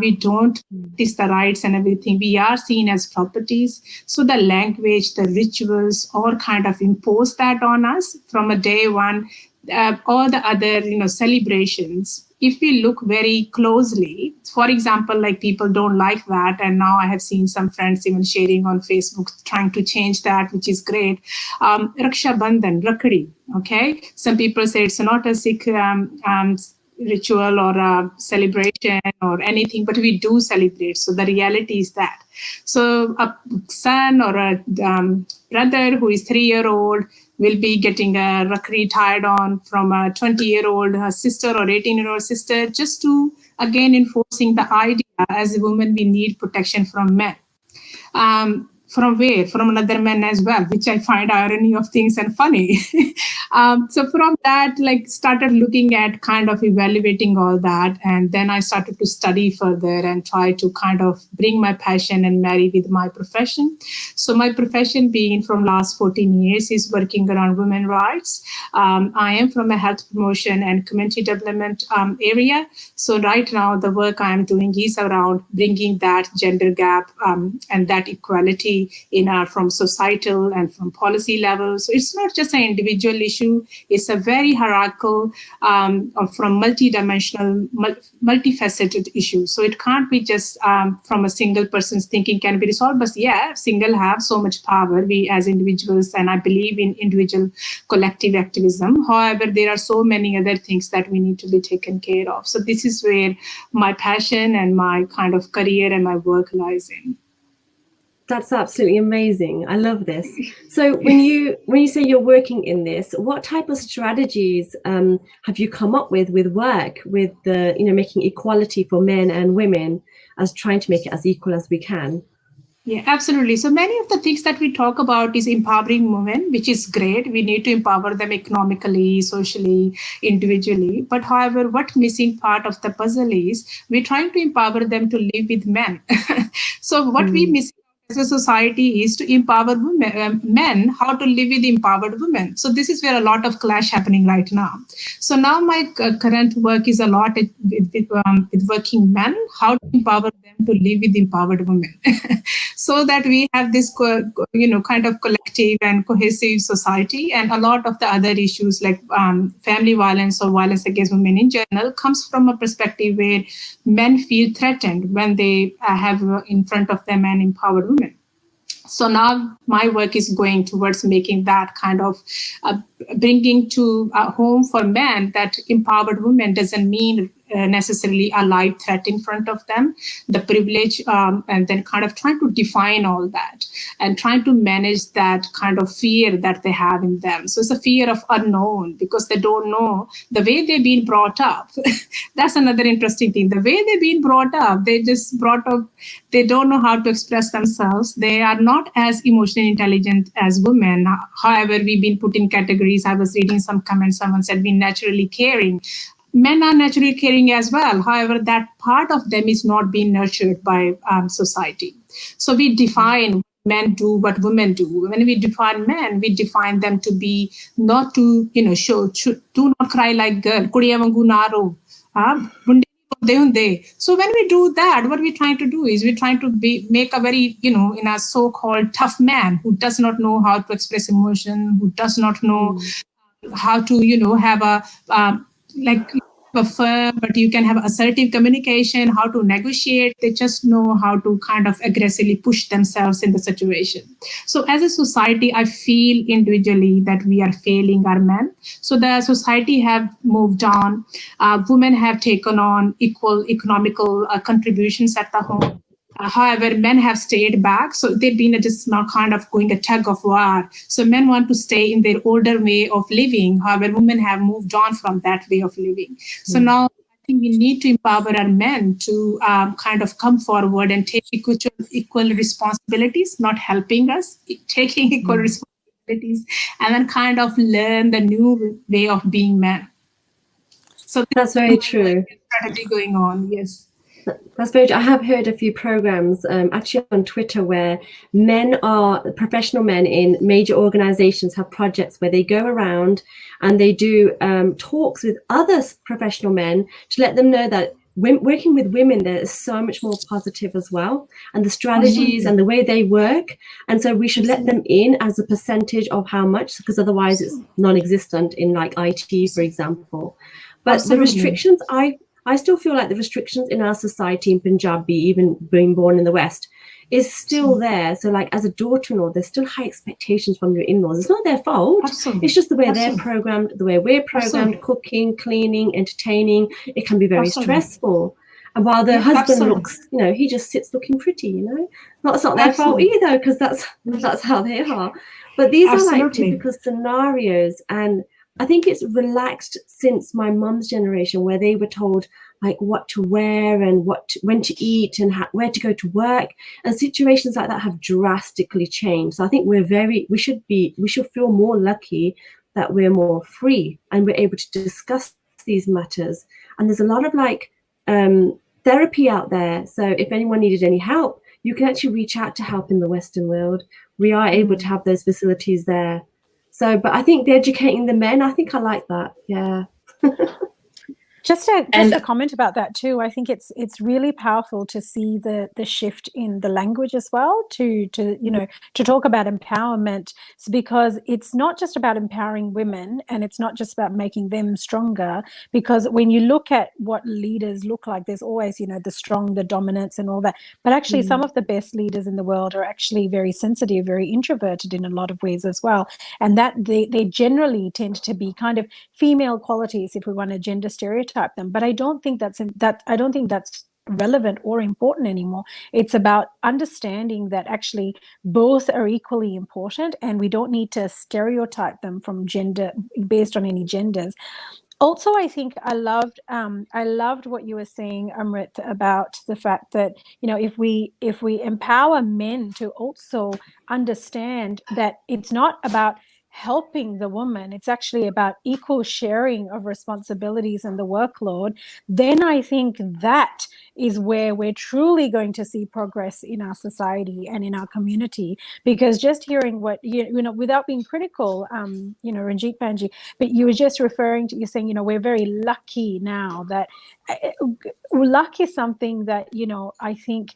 We don't practice the rights and everything. We are seen as properties. So the language, the rituals, all kind of impose that on us from a day one. All the other, celebrations. If we look very closely, for example, like people don't like that. And now I have seen some friends even sharing on Facebook, trying to change that, which is great. Raksha Bandhan, Rakdi, okay? Some people say it's not a Sikh ritual or a celebration or anything, but we do celebrate. So the reality is that. So a son or a brother who is 3-year-old will be getting a rakri tied on from a 20-year-old sister or 18-year-old sister, just to, again, enforcing the idea as a woman, we need protection from men. From where? From another man as well, which I find irony of things and funny. So from that, started looking at kind of evaluating all that. And then I started to study further and try to kind of bring my passion and marry with my profession. So my profession being from last 14 years is working around women's rights. I am from a health promotion and community development area. So right now the work I'm doing is around bringing that gender gap and that equality from societal and from policy level. So it's not just an individual issue, it's a very hierarchical from multi-dimensional, multifaceted issue. So it can't be just from a single person's thinking can be resolved, but yeah, single have so much power, we as individuals, and I believe in individual collective activism. However, there are so many other things that we need to be taken care of. So this is where my passion and my kind of career and my work lies in. That's absolutely amazing. I love this. So when you say you're working in this, what type of strategies have you come up with work with the making equality for men and women, as trying to make it as equal as we can? Yeah, absolutely. So many of the things that we talk about is empowering women, which is great. We need to empower them economically, socially, individually. But however, what missing part of the puzzle is we're trying to empower them to live with men. So what we miss as a society is to empower women, men, how to live with empowered women. So this is where a lot of clash happening right now. So now my current work is a lot with working men, how to empower them to live with empowered women. So that we have this, kind of collective and cohesive society. And a lot of the other issues like family violence or violence against women in general comes from a perspective where men feel threatened when they have in front of them an empowered woman. So now my work is going towards making that kind of bringing to a home for men that empowered women doesn't mean necessarily a live threat in front of them, the privilege, and then kind of trying to define all that and trying to manage that kind of fear that they have in them. So it's a fear of unknown because they don't know the way they've been brought up. That's another interesting thing. The way they've been brought up, they just brought up, they don't know how to express themselves. They are not as emotionally intelligent as women. However, we've been put in categories. I was reading some comments, someone said we're naturally caring. Men are naturally caring as well. However, that part of them is not being nurtured by society. So we define men do what women do. When we define men, we define them to be not to, show, do not cry like girl. So when we do that, what we're trying to do is we're trying to make a very, in a so-called tough man who does not know how to express emotion, who does not know how to, have a, firm, but you can have assertive communication, how to negotiate. They just know how to kind of aggressively push themselves in the situation. So as a society, I feel individually that we are failing our men. So the society have moved on. Women have taken on equal economical contributions at the home. However, men have stayed back. So they've been just now kind of going a tug of war. So men want to stay in their older way of living. However, women have moved on from that way of living. So now I think we need to empower our men to kind of come forward and take equal responsibilities, not helping us, taking equal responsibilities, and then kind of learn the new way of being men. So that's very true. Strategy going on, yes. That's very. I have heard a few programs actually on Twitter where professional men in major organizations have projects where they go around and they do talks with other professional men to let them know that working with women, there is so much more positive as well, and the strategies and the way they work. And so we should let them in as a percentage of how much, because otherwise it's non-existent in like IT, for example. But the restrictions, I still feel like the restrictions in our society in Punjabi, even being born in the West, is still there. So like as a daughter-in-law, there's still high expectations from your in-laws. It's not their fault. It's just the way they're programmed, the way we're programmed, cooking, cleaning, entertaining. It can be very stressful. And while the husband looks, he just sits looking pretty, It's not their fault either, because that's how they are. But these are like typical scenarios, and I think it's relaxed since my mum's generation, where they were told like what to wear and when to eat and where to go to work, and situations like that have drastically changed. So I think we should feel more lucky that we're more free and we're able to discuss these matters. And there's a lot of like therapy out there. So if anyone needed any help, you can actually reach out to help in the Western world. We are able to have those facilities there. So, but I think educating the men, I think I like that. Yeah. Just a comment about that too. I think it's really powerful to see the shift in the language as well to talk about empowerment, because it's not just about empowering women and it's not just about making them stronger, because when you look at what leaders look like, there's always, the strong, the dominance and all that. But actually some of the best leaders in the world are actually very sensitive, very introverted in a lot of ways as well. And that they generally tend to be kind of female qualities, if we want to gender stereotype them. But I don't think that's relevant or important anymore. It's about understanding that actually both are equally important, and we don't need to stereotype them from gender based on any genders. Also, I think I loved what you were saying, Amrit, about the fact that if we empower men to also understand that it's not about helping the woman, it's actually about equal sharing of responsibilities and the workload, then I think that is where we're truly going to see progress in our society and in our community. Because just hearing what without being critical, Ranjeet Benji, but you were just referring to, you're saying we're very lucky now. That luck is something that I think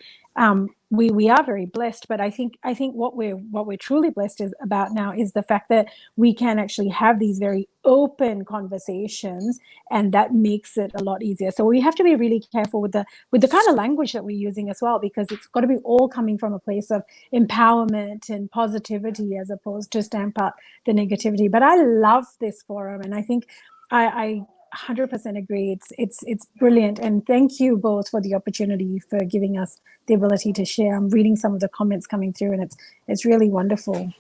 we are very blessed, but I think what we're truly blessed about now is the fact that we can actually have these very open conversations, and that makes it a lot easier. So we have to be really careful with the kind of language that we're using as well, because it's got to be all coming from a place of empowerment and positivity as opposed to stamp out the negativity. But I love this forum, and I think I 100% agree. It's brilliant, and thank you both for the opportunity for giving us the ability to share. I'm reading some of the comments coming through, and it's really wonderful.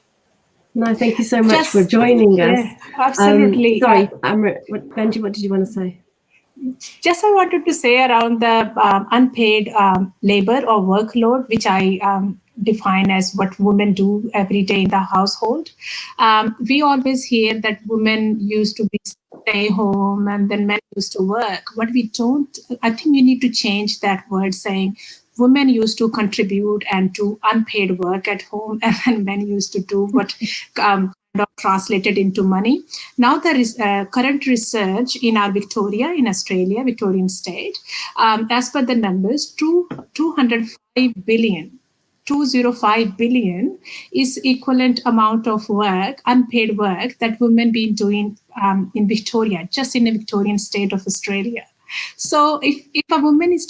No, thank you so much for joining us. Absolutely. Sorry, Benji, what did you want to say? Just I wanted to say around the unpaid labor or workload, which I define as what women do every day in the household. We always hear that women used to stay home and then men used to work. What we don't, I think we need to change that word, saying women used to contribute and do unpaid work at home, and then men used to do what translated into money. Now there is current research in our Victoria, in Australia, Victorian state, as per the numbers, 205 billion 205 billion is equivalent amount of work, unpaid work that women been doing in Victoria, just in the Victorian state of Australia. So if a woman is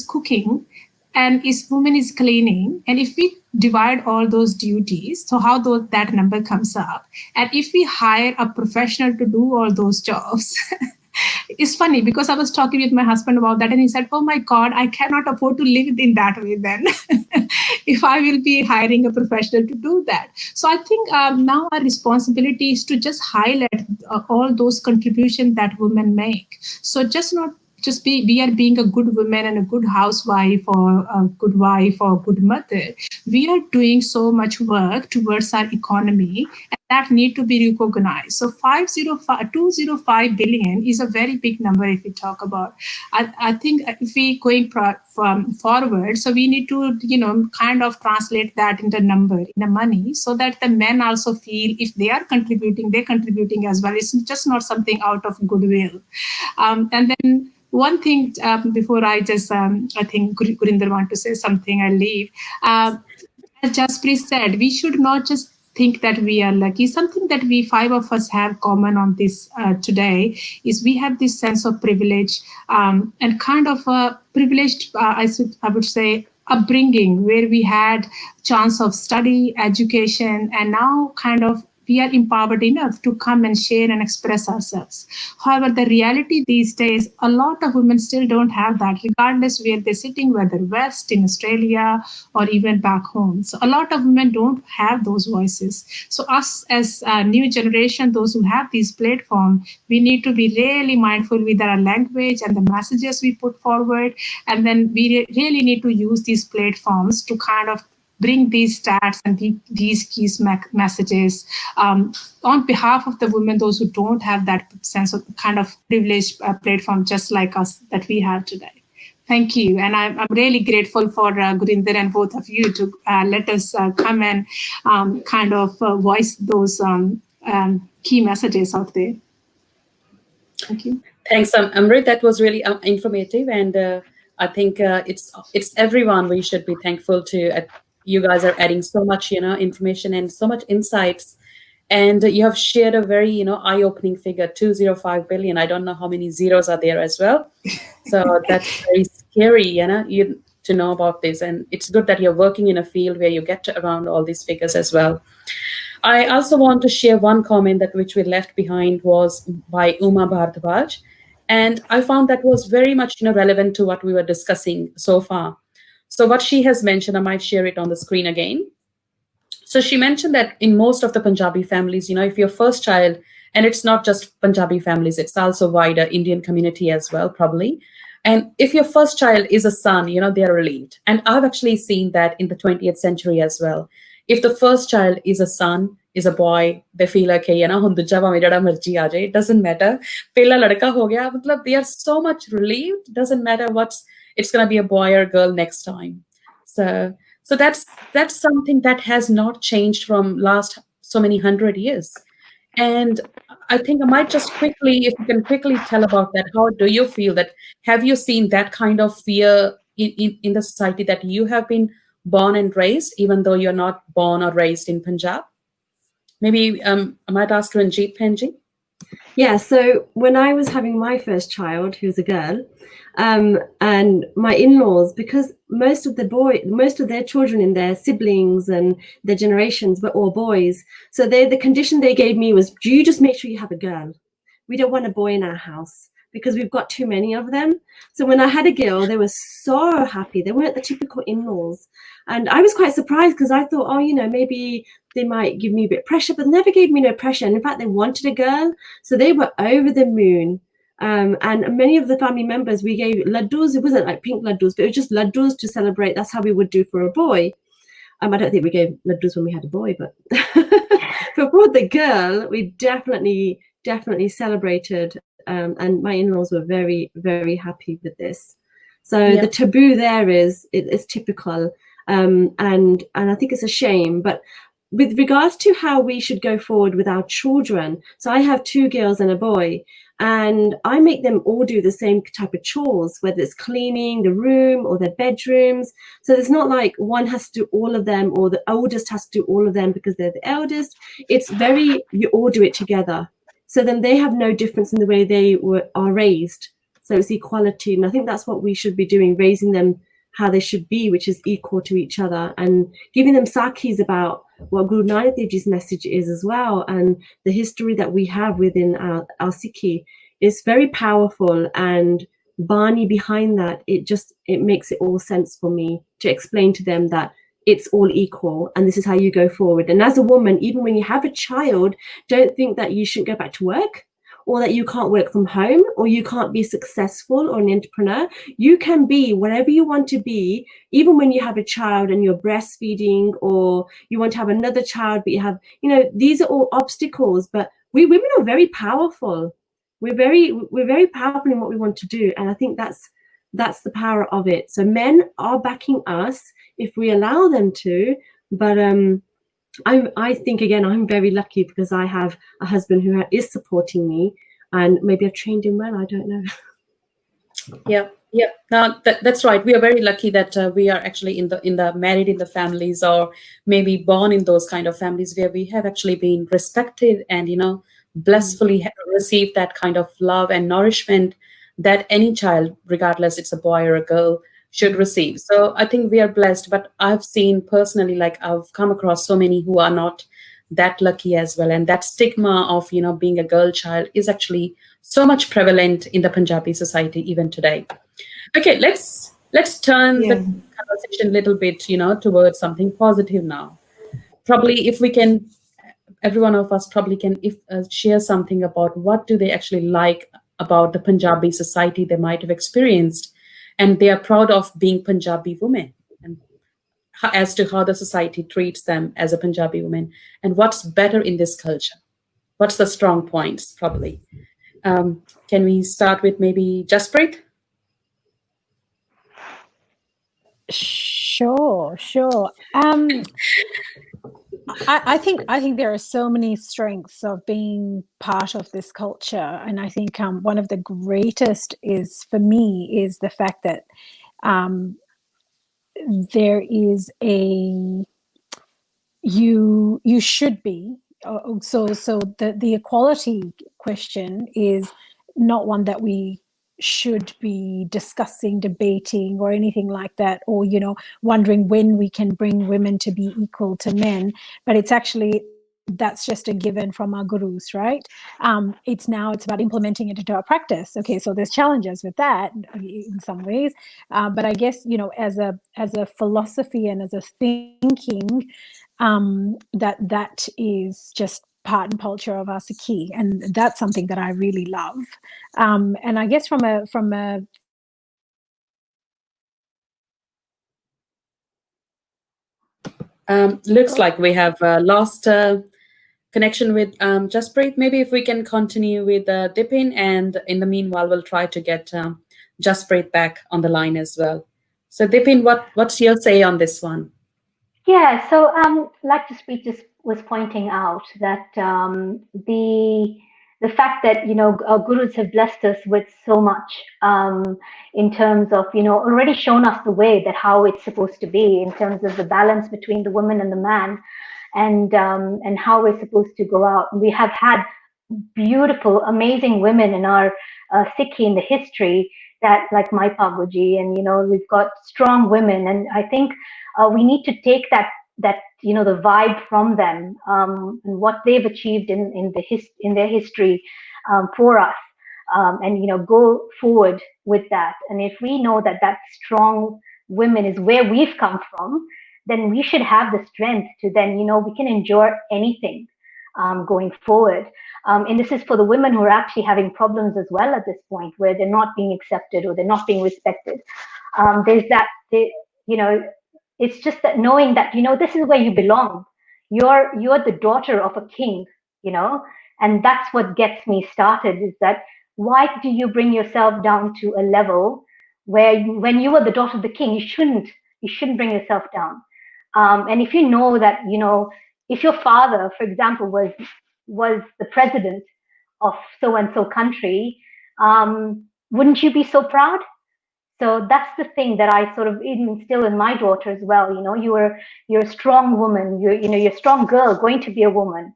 cooking, and if woman is cleaning, and if we divide all those duties, so how that number comes up, and if we hire a professional to do all those jobs, it's funny because I was talking with my husband about that, and he said, "Oh my God, I cannot afford to live in that way then, if I will be hiring a professional to do that." So I think now our responsibility is to just highlight all those contributions that women make. So we are being a good woman and a good housewife or a good wife or a good mother. We are doing so much work towards our economy, and that need to be recognized. So 205 billion is a very big number if we talk about. I think if we going forward, so we need to, kind of translate that into number, in the money, so that the men also feel if they are contributing, they're contributing as well. It's just not something out of goodwill. And then one thing before I just, I think Gurinder want to say something, I'll leave. As Jaspreet said, we should not just think that we are lucky. Something that we 5 of us have common on this today is we have this sense of privilege and kind of a privileged, I would say, upbringing where we had chance of study, education, and now kind of we are empowered enough to come and share and express ourselves. However, the reality these days, a lot of women still don't have that, regardless where they're sitting, whether West, in Australia, or even back home. So a lot of women don't have those voices. So us as a new generation, those who have these platforms, we need to be really mindful with our language and the messages we put forward. And then we really need to use these platforms to kind of bring these stats and these key messages on behalf of the women, those who don't have that sense of kind of privileged platform just like us that we have today. Thank you. And I'm really grateful for Gurinder and both of you to let us come and kind of voice those key messages out there. Thank you. Thanks, Amrit. That was really informative. And I think it's everyone we should be thankful to. You guys are adding so much, information and so much insights. And you have shared a very, eye-opening figure, 205 billion. I don't know how many zeros are there as well. So that's very scary, to know about this. And it's good that you're working in a field where you get around all these figures as well. I also want to share one comment which we left behind was by Uma Bhardwaj. And I found that was very much, relevant to what we were discussing so far. So what she has mentioned, I might share it on the screen again. So she mentioned that in most of the Punjabi families, if your first child, and it's not just Punjabi families, it's also wider Indian community as well, probably. And if your first child is a son, they're relieved. And I've actually seen that in the 20th century as well. If the first child is a son, is a boy, they feel okay, it doesn't matter. They are so much relieved. Doesn't matter it's going to be a boy or a girl next time. So that's something that has not changed from last so many 100 years. And I think I might just quickly, if you can quickly tell about that, how do you feel that? Have you seen that kind of fear in the society that you have been born and raised, even though you're not born or raised in Punjab? Maybe I might ask Ranjeet, Benji. Yeah, so when I was having my first child, who was a girl, and my in-laws, because most of their children in their siblings and their generations were all boys. So the condition they gave me was, you just make sure you have a girl. We don't want a boy in our house because we've got too many of them. So when I had a girl, they were so happy. They weren't the typical in-laws. And I was quite surprised because I thought, maybe they might give me a bit of pressure, but never gave me no pressure. And in fact, they wanted a girl. So they were over the moon. And many of the family members, we gave laddus. It wasn't like pink laddus, but it was just laddus to celebrate. That's how we would do for a boy. I don't think we gave laddus when we had a boy, but but for the girl, we definitely celebrated. And my in-laws were very, very happy with this. So the taboo there is typical. And I think it's a shame. But with regards to how we should go forward with our children, so I have 2 girls and a boy. and I make them all do the same type of chores, whether it's cleaning the room or their bedrooms. So it's not like one has to do all of them, or the oldest has to do all of them because they're the eldest. It's very, you all do it together. So then they have no difference in the way they are raised. So it's equality. And I think that's what we should be doing, raising them how they should be, which is equal to each other, and giving them sakis about what Guru Nanak Dev Ji's message is as well, and the history that we have within our Sikhi is very powerful. And Bani behind that, it makes it all sense for me to explain to them that it's all equal and this is how you go forward. And as a woman, even when you have a child, don't think that you shouldn't go back to work, or that you can't work from home, or you can't be successful or an entrepreneur. You can be whatever you want to be, even when you have a child and you're breastfeeding, or you want to have another child, but you have, these are all obstacles. But we women are very powerful. We're very powerful in what we want to do. And I think that's the power of it. So men are backing us if we allow them to. But I think, again, I'm very lucky because I have a husband who is supporting me, and maybe I've trained him well. I don't know. Yeah. No, that's right. We are very lucky that we are actually in the married in the families, or maybe born in those kind of families where we have actually been respected and blissfully received that kind of love and nourishment that any child, regardless it's a boy or a girl, should receive. So I think we are blessed, but I've seen personally, like I've come across so many who are not that lucky as well. And that stigma of, being a girl child is actually so much prevalent in the Punjabi society even today. Okay, let's turn the conversation a little bit, towards something positive now. Probably if we can, every one of us probably can share something about what do they actually like about the Punjabi society they might have experienced, and they are proud of being Punjabi women, and as to how the society treats them as a Punjabi woman, and what's better in this culture. What's the strong points, probably? Can we start with maybe Jaspreet? Sure. I think there are so many strengths of being part of this culture, and I think one of the greatest for me is the fact that there is you should be so the equality question is not one that we should be discussing, debating, or anything like that, or wondering when we can bring women to be equal to men, but it's actually that's just a given from our gurus, right? It's about implementing it into our practice. Okay, so there's challenges with that in some ways, but I guess as a philosophy and as a thinking, that is just part and culture of our Sikhi, and that's something that I really love. And I guess from a looks like we have lost connection with Jaspreet. Maybe if we can continue with Dipin, and in the meanwhile, we'll try to get Jaspreet back on the line as well. So Dipin, what's your say on this one? Yeah, so like Jaspreet just was pointing out that the fact that our gurus have blessed us with so much in terms of already shown us the way that how it's supposed to be in terms of the balance between the woman and the man, and how we're supposed to go out. We have had beautiful, amazing women in our Sikhi in the history, that like my Paguji, and we've got strong women, and I think we need to take that the vibe from them, and what they've achieved in their history for us, and go forward with that. And if we know that strong women is where we've come from, then we should have the strength to then we can endure anything going forward. And this is for the women who are actually having problems as well at this point, where they're not being accepted or they're not being respected. There's that, it's just that knowing that, this is where you belong. You're the daughter of a king, and that's what gets me started, is that why do you bring yourself down to a level where when you were the daughter of the king, you shouldn't bring yourself down. And if you know that, if your father, for example, was the president of so-and-so country, wouldn't you be so proud? So that's the thing that I sort of instill in my daughter as well. You know, you're a strong woman. You're a strong girl going to be a woman.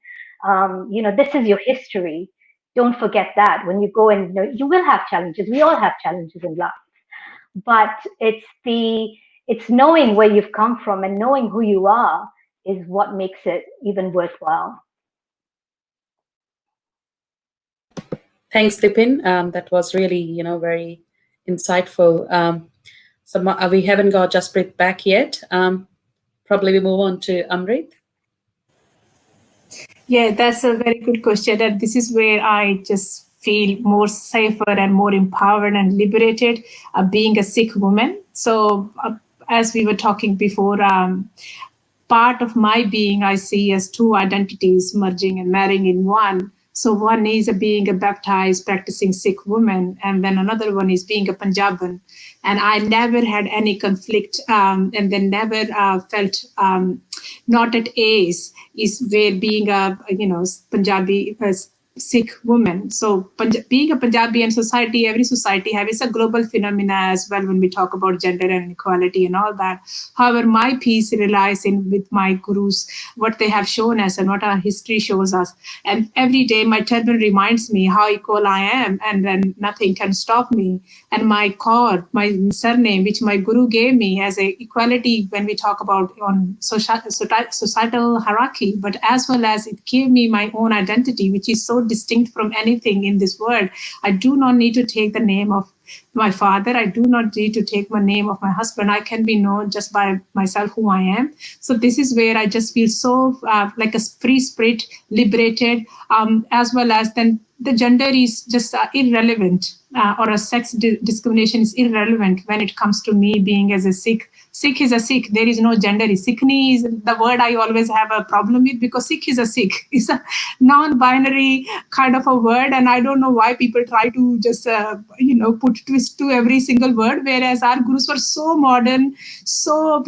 You know, this is your history. Don't forget that when you go, and you know, you will have challenges. We all have challenges in life, but it's knowing where you've come from and knowing who you are is what makes it even worthwhile. Thanks, Dipin. That was really, very insightful. So we haven't got Jaspreet back yet. Probably we move on to Amrit. Yeah, that's a very good question. And this is where I just feel more safer and more empowered and liberated being a Sikh woman. So as we were talking before, part of my being I see as two identities merging and marrying in one. So one is being a baptized, practicing Sikh woman, and then another one is being a Punjaban. And I never had any conflict, and then never felt not at ease is where being a Punjabi Sikh woman. So being a Punjabi and society, every society it's a global phenomena as well when we talk about gender and equality and all that. However, my piece relies in with my gurus, what they have shown us and what our history shows us. And every day my turban reminds me how equal I am, and then nothing can stop me. And my Kaur, my surname, which my guru gave me as a equality when we talk about on societal hierarchy, but as well as it gave me my own identity, which is so distinct from anything in this world. I do not need to take the name of my father. I do not need to take my name of my husband. I can be known just by myself who I am. So this is where I just feel so like a free spirit, liberated, as well as then the gender is just irrelevant, or a sex discrimination is irrelevant when it comes to me being as a Sikh. Sikh is a Sikh. There is no gender. Sikhni is the word I always have a problem with, because Sikh is a Sikh. It's a non-binary kind of a word, and I don't know why people try to just put twist to every single word. Whereas our gurus were so modern, so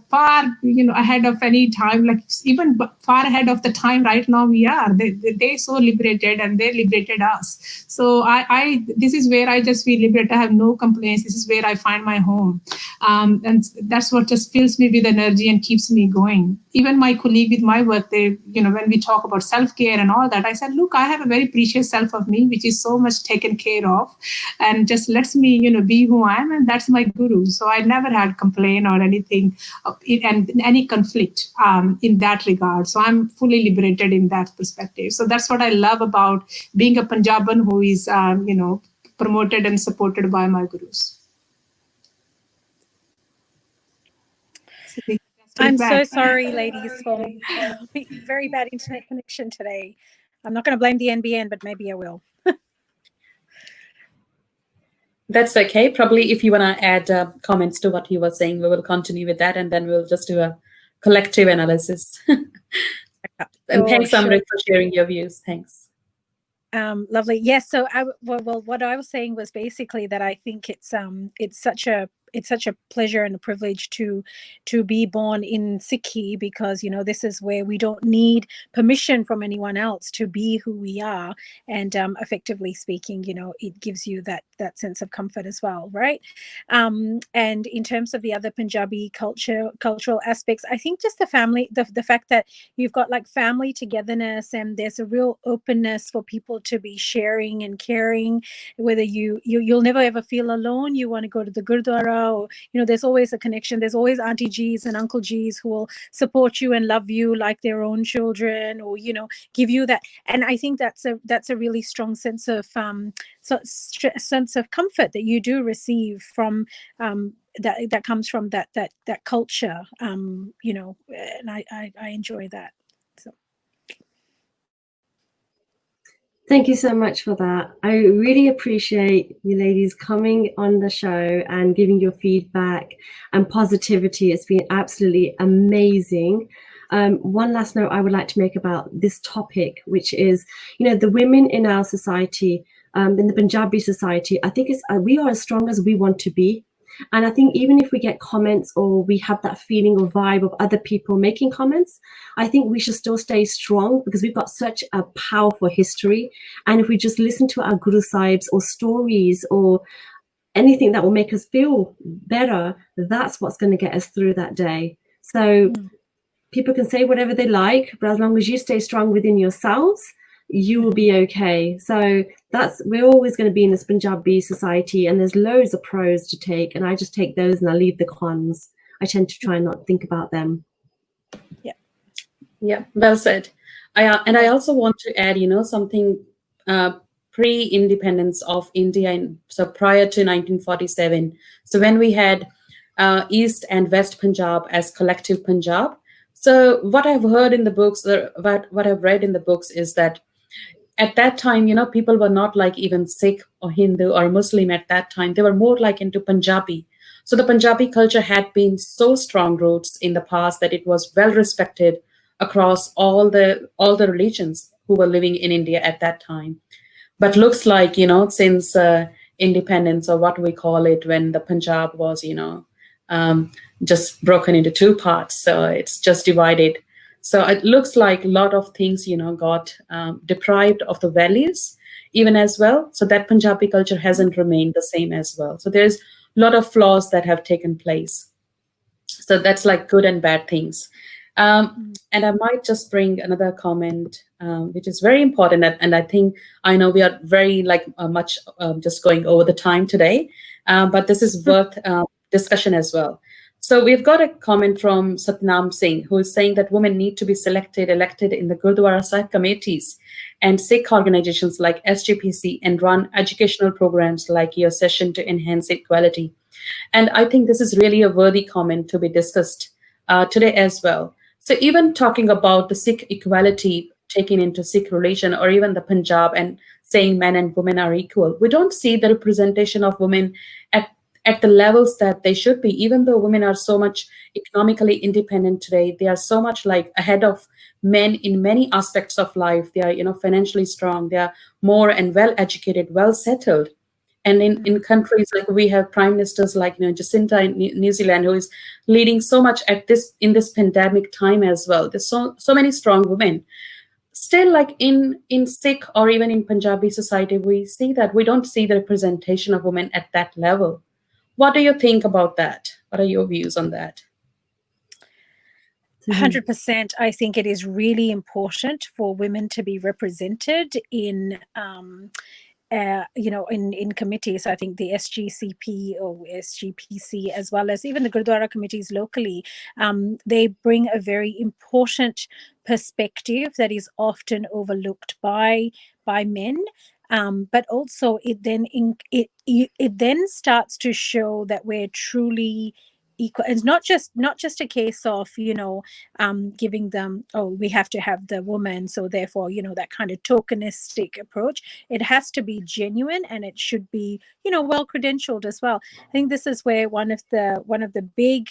far ahead of any time, like even far ahead of the time right now we are. They so liberated, and they liberated us. So I this is where I just feel liberated. I have no complaints. This is where I find my home. And that's what just fills me with energy and keeps me going. Even my colleague with my work, they, when we talk about self-care and all that, I said, look, I have a very precious self of me, which is so much taken care of and just lets me, be who I am. And that's my guru. So I never had complaint or anything and any conflict in that regard. So I'm fully liberated in that perspective. So that's what I love about being a Punjaban who is, promoted and supported by my gurus. I'm so sorry, ladies, for very bad internet connection today. I'm not going to blame the NBN, but maybe I will. That's okay. Probably if you want to add comments to what you were saying, we will continue with that, and then we'll just do a collective analysis. And thanks, Amrit, for sharing your views. Thanks. Lovely. Yes. So what I was saying was basically that I think it's such a pleasure and a privilege to be born in Sikhi, because this is where we don't need permission from anyone else to be who we are, and effectively speaking, it gives you that sense of comfort as well, right? And in terms of the other Punjabi cultural aspects, I think just the family, the fact that you've got like family togetherness, and there's a real openness for people to be sharing and caring, whether you'll never ever feel alone. You want to go to the Gurdwara, or there's always a connection. There's always Auntie G's and Uncle G's who will support you and love you like their own children, or give you that. And I think that's a really strong sense of sense of comfort that you do receive from that comes from that culture, and I enjoy that. So thank you so much for that. I really appreciate you ladies coming on the show and giving your feedback and positivity. It's been absolutely amazing. One last note I would like to make about this topic, which is, the women in our society, in the Punjabi society, I think we are as strong as we want to be. And I think even if we get comments or we have that feeling or vibe of other people making comments, I think we should still stay strong because we've got such a powerful history. And if we just listen to our Guru Sahibs or stories or anything that will make us feel better, that's what's going to get us through that day. So people can say whatever they like, but as long as you stay strong within yourselves, you will be okay. So we're always going to be in this Punjabi society, and there's loads of pros to take, and I just take those and I leave the cons. I tend to try and not think about them. Yeah, well said. I also want to add, something pre-independence of India, so prior to 1947. So when we had East and West Punjab as collective Punjab. So what I've heard in the books, or what I've read in the books, is that at that time, people were not like even Sikh or Hindu or Muslim at that time. They were more like into Punjabi. So the Punjabi culture had been so strong roots in the past that it was well respected across all the religions who were living in India at that time. But looks like, since independence, or what we call it, when the Punjab was, just broken into two parts. So it's just divided. So it looks like a lot of things, got deprived of the values even as well. So that Punjabi culture hasn't remained the same as well. So there's a lot of flaws that have taken place. So that's like good and bad things. And I might just bring another comment, which is very important. And I know we are very much just going over the time today, but this is worth discussion as well. So we've got a comment from Satnam Singh, who is saying that women need to be elected in the Gurdwara Sahib committees and Sikh organizations like SGPC, and run educational programs like your session to enhance equality. And I think this is really a worthy comment to be discussed today as well. So even talking about the Sikh equality taken into Sikh religion, or even the Punjab, and saying men and women are equal, we don't see the representation of women at the levels that they should be. Even though women are so much economically independent today, they are so much ahead of men in many aspects of life. They are, financially strong. They are more and well educated, well settled. And in countries like, we have prime ministers like Jacinta in New Zealand, who is leading so much in this pandemic time as well. There's so many strong women. Still, in Sikh or even in Punjabi society, we see that we don't see the representation of women at that level. What do you think about that? What are your views on that? 100%. I think it is really important for women to be represented in in committees. I think the SGCP or SGPC, as well as even the Gurdwara committees locally, they bring a very important perspective that is often overlooked by men. But also it then starts to show that we're truly equal. It's not just a case of giving them, we have to have the woman, so therefore that kind of tokenistic approach. It has to be genuine, and it should be well credentialed as well. I think this is where one of the big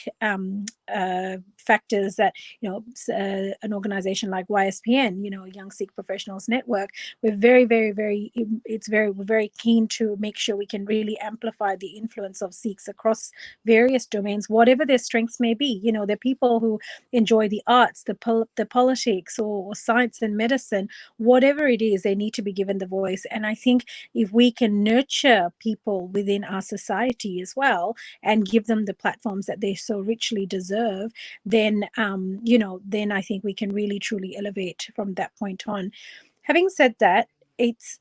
factors that an organization like YSPN, Young Sikh Professionals Network, we're very, very, very, we're very keen to make sure we can really amplify the influence of Sikhs across various domains, whatever their strengths may be. They're people who enjoy the arts, the politics, or science and medicine, whatever it is, they need to be given the voice. And I think if we can nurture people within our society as well, and give them the platforms that they so richly deserve, then I think we can really truly elevate from that point on. Having said that, it's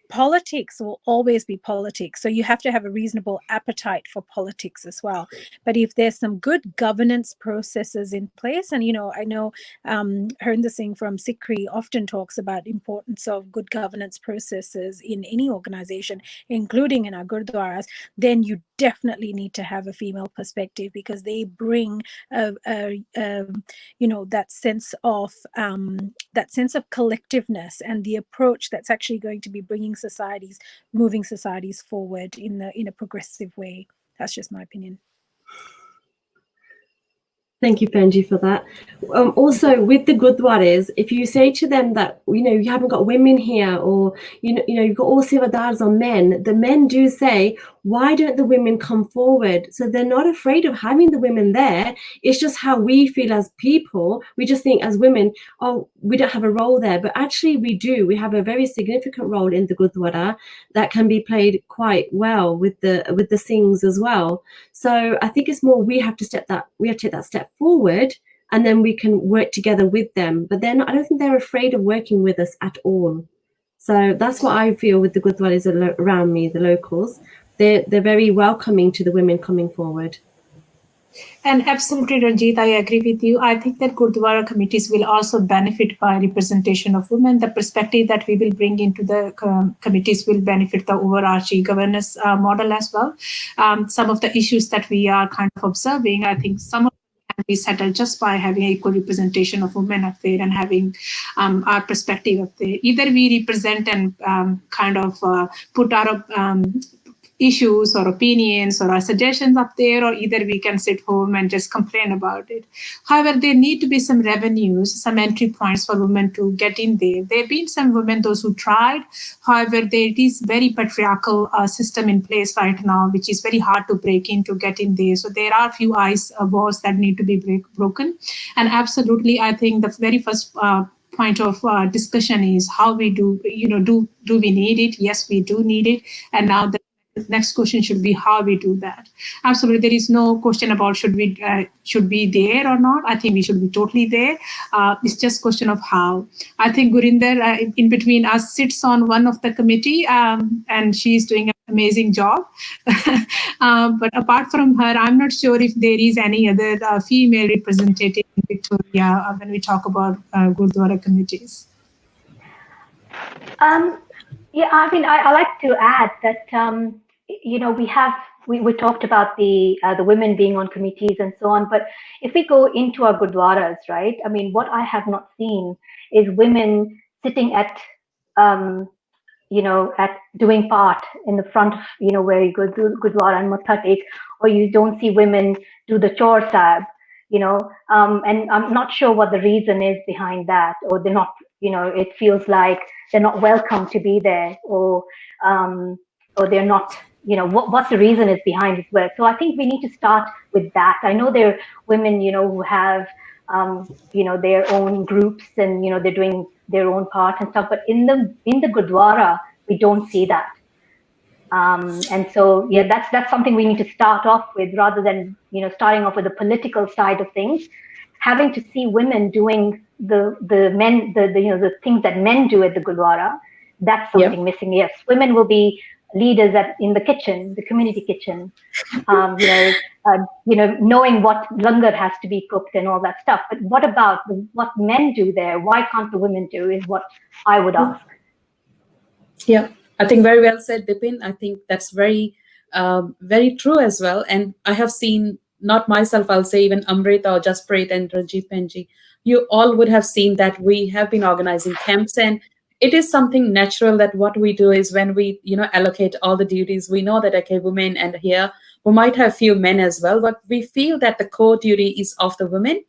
politics will always be politics, so you have to have a reasonable appetite for politics as well. But if there's some good governance processes in place, and I know Gurinder Singh from Sikri often talks about importance of good governance processes in any organization, including in our Gurdwaras, then you definitely need to have a female perspective, because they bring that sense of collectiveness and the approach that's actually going to be moving societies forward in a progressive way. That's just my opinion. Thank you, Benji, for that. Also, with the Gurdwaras, if you say to them that you haven't got women here, or you've got all Sivadars on men, the men do say, why don't the women come forward? So they're not afraid of having the women there. It's just how we feel as people. We just think as women, oh, we don't have a role there. But actually we do. We have a very significant role in the Gurdwara that can be played quite well with the Singhs as well. So I think it's more we have to take that step forward, and then we can work together with them. But then I don't think they're afraid of working with us at all. So that's what I feel with the Gurdwaras around me, the locals. They're very welcoming to the women coming forward. And absolutely, Ranjeet, I agree with you. I think that Gurdwara committees will also benefit by representation of women. The perspective that we will bring into the committees will benefit the overarching governance model as well. Some of the issues that we are kind of observing, I think some of them can be settled just by having equal representation of women up there and having our perspective up there. Either we represent and kind of put our issues or opinions or our suggestions up there, or either we can sit home and just complain about it. However, there need to be some revenues, some entry points for women to get in there. There have been some women, those who tried. However, there is very patriarchal system in place right now, which is very hard to break in to get in there. So there are a few walls that need to be broken. And absolutely, I think the very first point of discussion is how we do we need it? Yes, we do need it. And now the next question should be how we do that. Absolutely, there is no question about should be there or not. I think we should be totally there. It's just question of how. I think Gurinder in between us sits on one of the committee, and she's doing an amazing job. But apart from her, I'm not sure if there is any other female representative in Victoria when we talk about Gurdwara committees. Yeah, I mean, I like to add that we talked about the women being on committees and so on, but if we go into our Gurdwaras, right? I mean, what I have not seen is women sitting at doing part in the front of where you go to Gurdwara and Matha Tek, or you don't see women do the chore sahib, and I'm not sure what the reason is behind that, or they're not. It feels like they're not welcome to be there, or they're not, what the reason is behind this work. So I think we need to start with that. I know there are women, who have, their own groups and, they're doing their own part and stuff, but in the Gurdwara, we don't see that. And so, yeah, that's something we need to start off with, rather than, starting off with the political side of things, having to see women doing the things that men do at the Gurdwara. That's something missing. Yes, women will be leaders in the kitchen, the community kitchen, knowing what langar has to be cooked and all that stuff. But what about what men do there? Why can't the women do is what I would ask. Yeah, I think very well said, Dipin. I think that's very, very true as well. And I have seen, not myself, I'll say even Amrit or Jaspreet and Ranjeet, Benji, you all would have seen that we have been organizing camps, and it is something natural that what we do is when we, allocate all the duties, we know that, okay, women, and here we might have few men as well, but we feel that the core duty is of the women.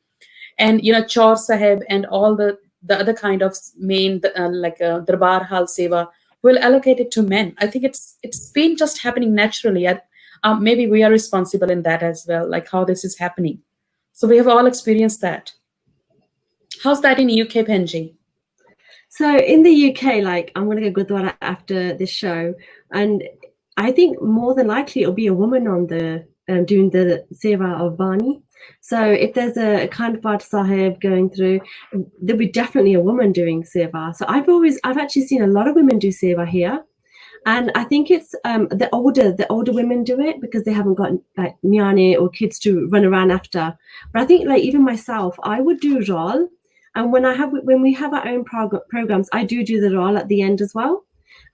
And, Chor Sahib and all the other kind of main, like Darbar Hal Seva, will allocate it to men. I think it's been just happening naturally. Maybe we are responsible in that as well, like how this is happening. So we have all experienced that. How's that in UK, Benji? So in the UK, like, I'm going to go Gurdwara after this show, and I think more than likely it'll be a woman on the doing the Seva of Bani. So if there's a Khandpad Sahib going through, there'll be definitely a woman doing Seva. So I've actually seen a lot of women do Seva here. And I think it's the older women do it because they haven't got like nyane or kids to run around after. But I think, like, even myself, I would do rol. And when we have our own programs, I do the role at the end as well.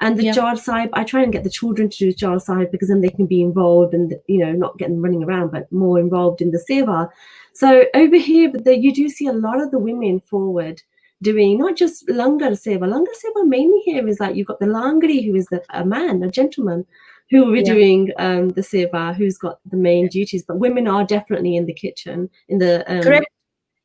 And the Jar Sahib, I try and get the children to do Jar Sahib because then they can be involved and, not get them running around, but more involved in the seva. So over here, you do see a lot of the women forward doing not just langar seva. Langar seva mainly here is like you've got the langari, who is a man, a gentleman, who will be doing the seva, who's got the main duties. But women are definitely in the kitchen, in the correct.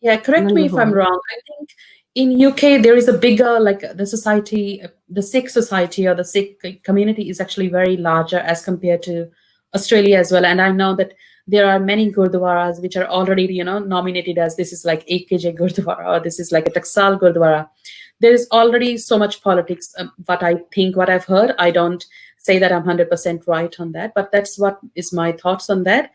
Yeah, correct me if I'm wrong. I think in UK there is a bigger, like, the society, the Sikh society or the Sikh community is actually very larger as compared to Australia as well, and I know that there are many Gurdwaras which are already, nominated as this is like AKJ Gurdwara or this is like a Taksal Gurdwara. There is already so much politics. What I've heard, I don't say that I'm 100% right on that, but that's what is my thoughts on that.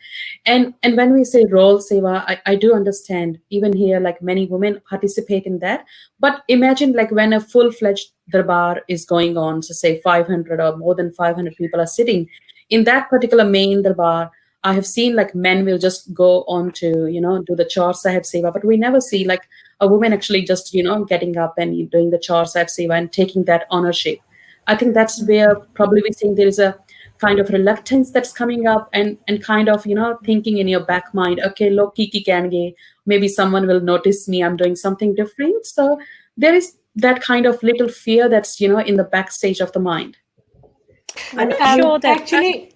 And when we say role seva, I do understand even here, like many women participate in that. But imagine like when a full-fledged darbar is going on, so say 500 or more than 500 people are sitting in that particular main darbar. I have seen like men will just go on to, do the chore sahib seva, but we never see like a woman actually just, getting up and doing the chore sahib seva and taking that ownership. I think that's where probably we think there is a kind of reluctance that's coming up and kind of, thinking in your back mind, okay, look, kiki kange, maybe someone will notice me, I'm doing something different. So there is that kind of little fear that's, in the backstage of the mind. I'm sure that actually,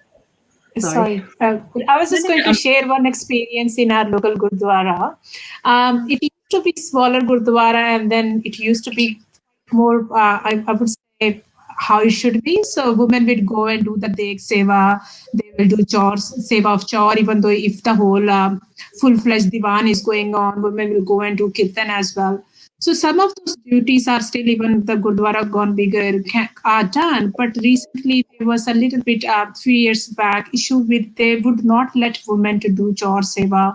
sorry. I was just going to share one experience in our local Gurdwara. It used to be smaller Gurdwara, and then it used to be more, I would say, how it should be. So women would go and do the Dek Seva, they will do chores, Seva of chore, even though if the whole full-fledged Divan is going on, women will go and do Kirtan as well. So some of those duties are still, even the Gurdwara gone bigger, are done. But recently there was a little bit, 3 years back, issue with they would not let women to do chore seva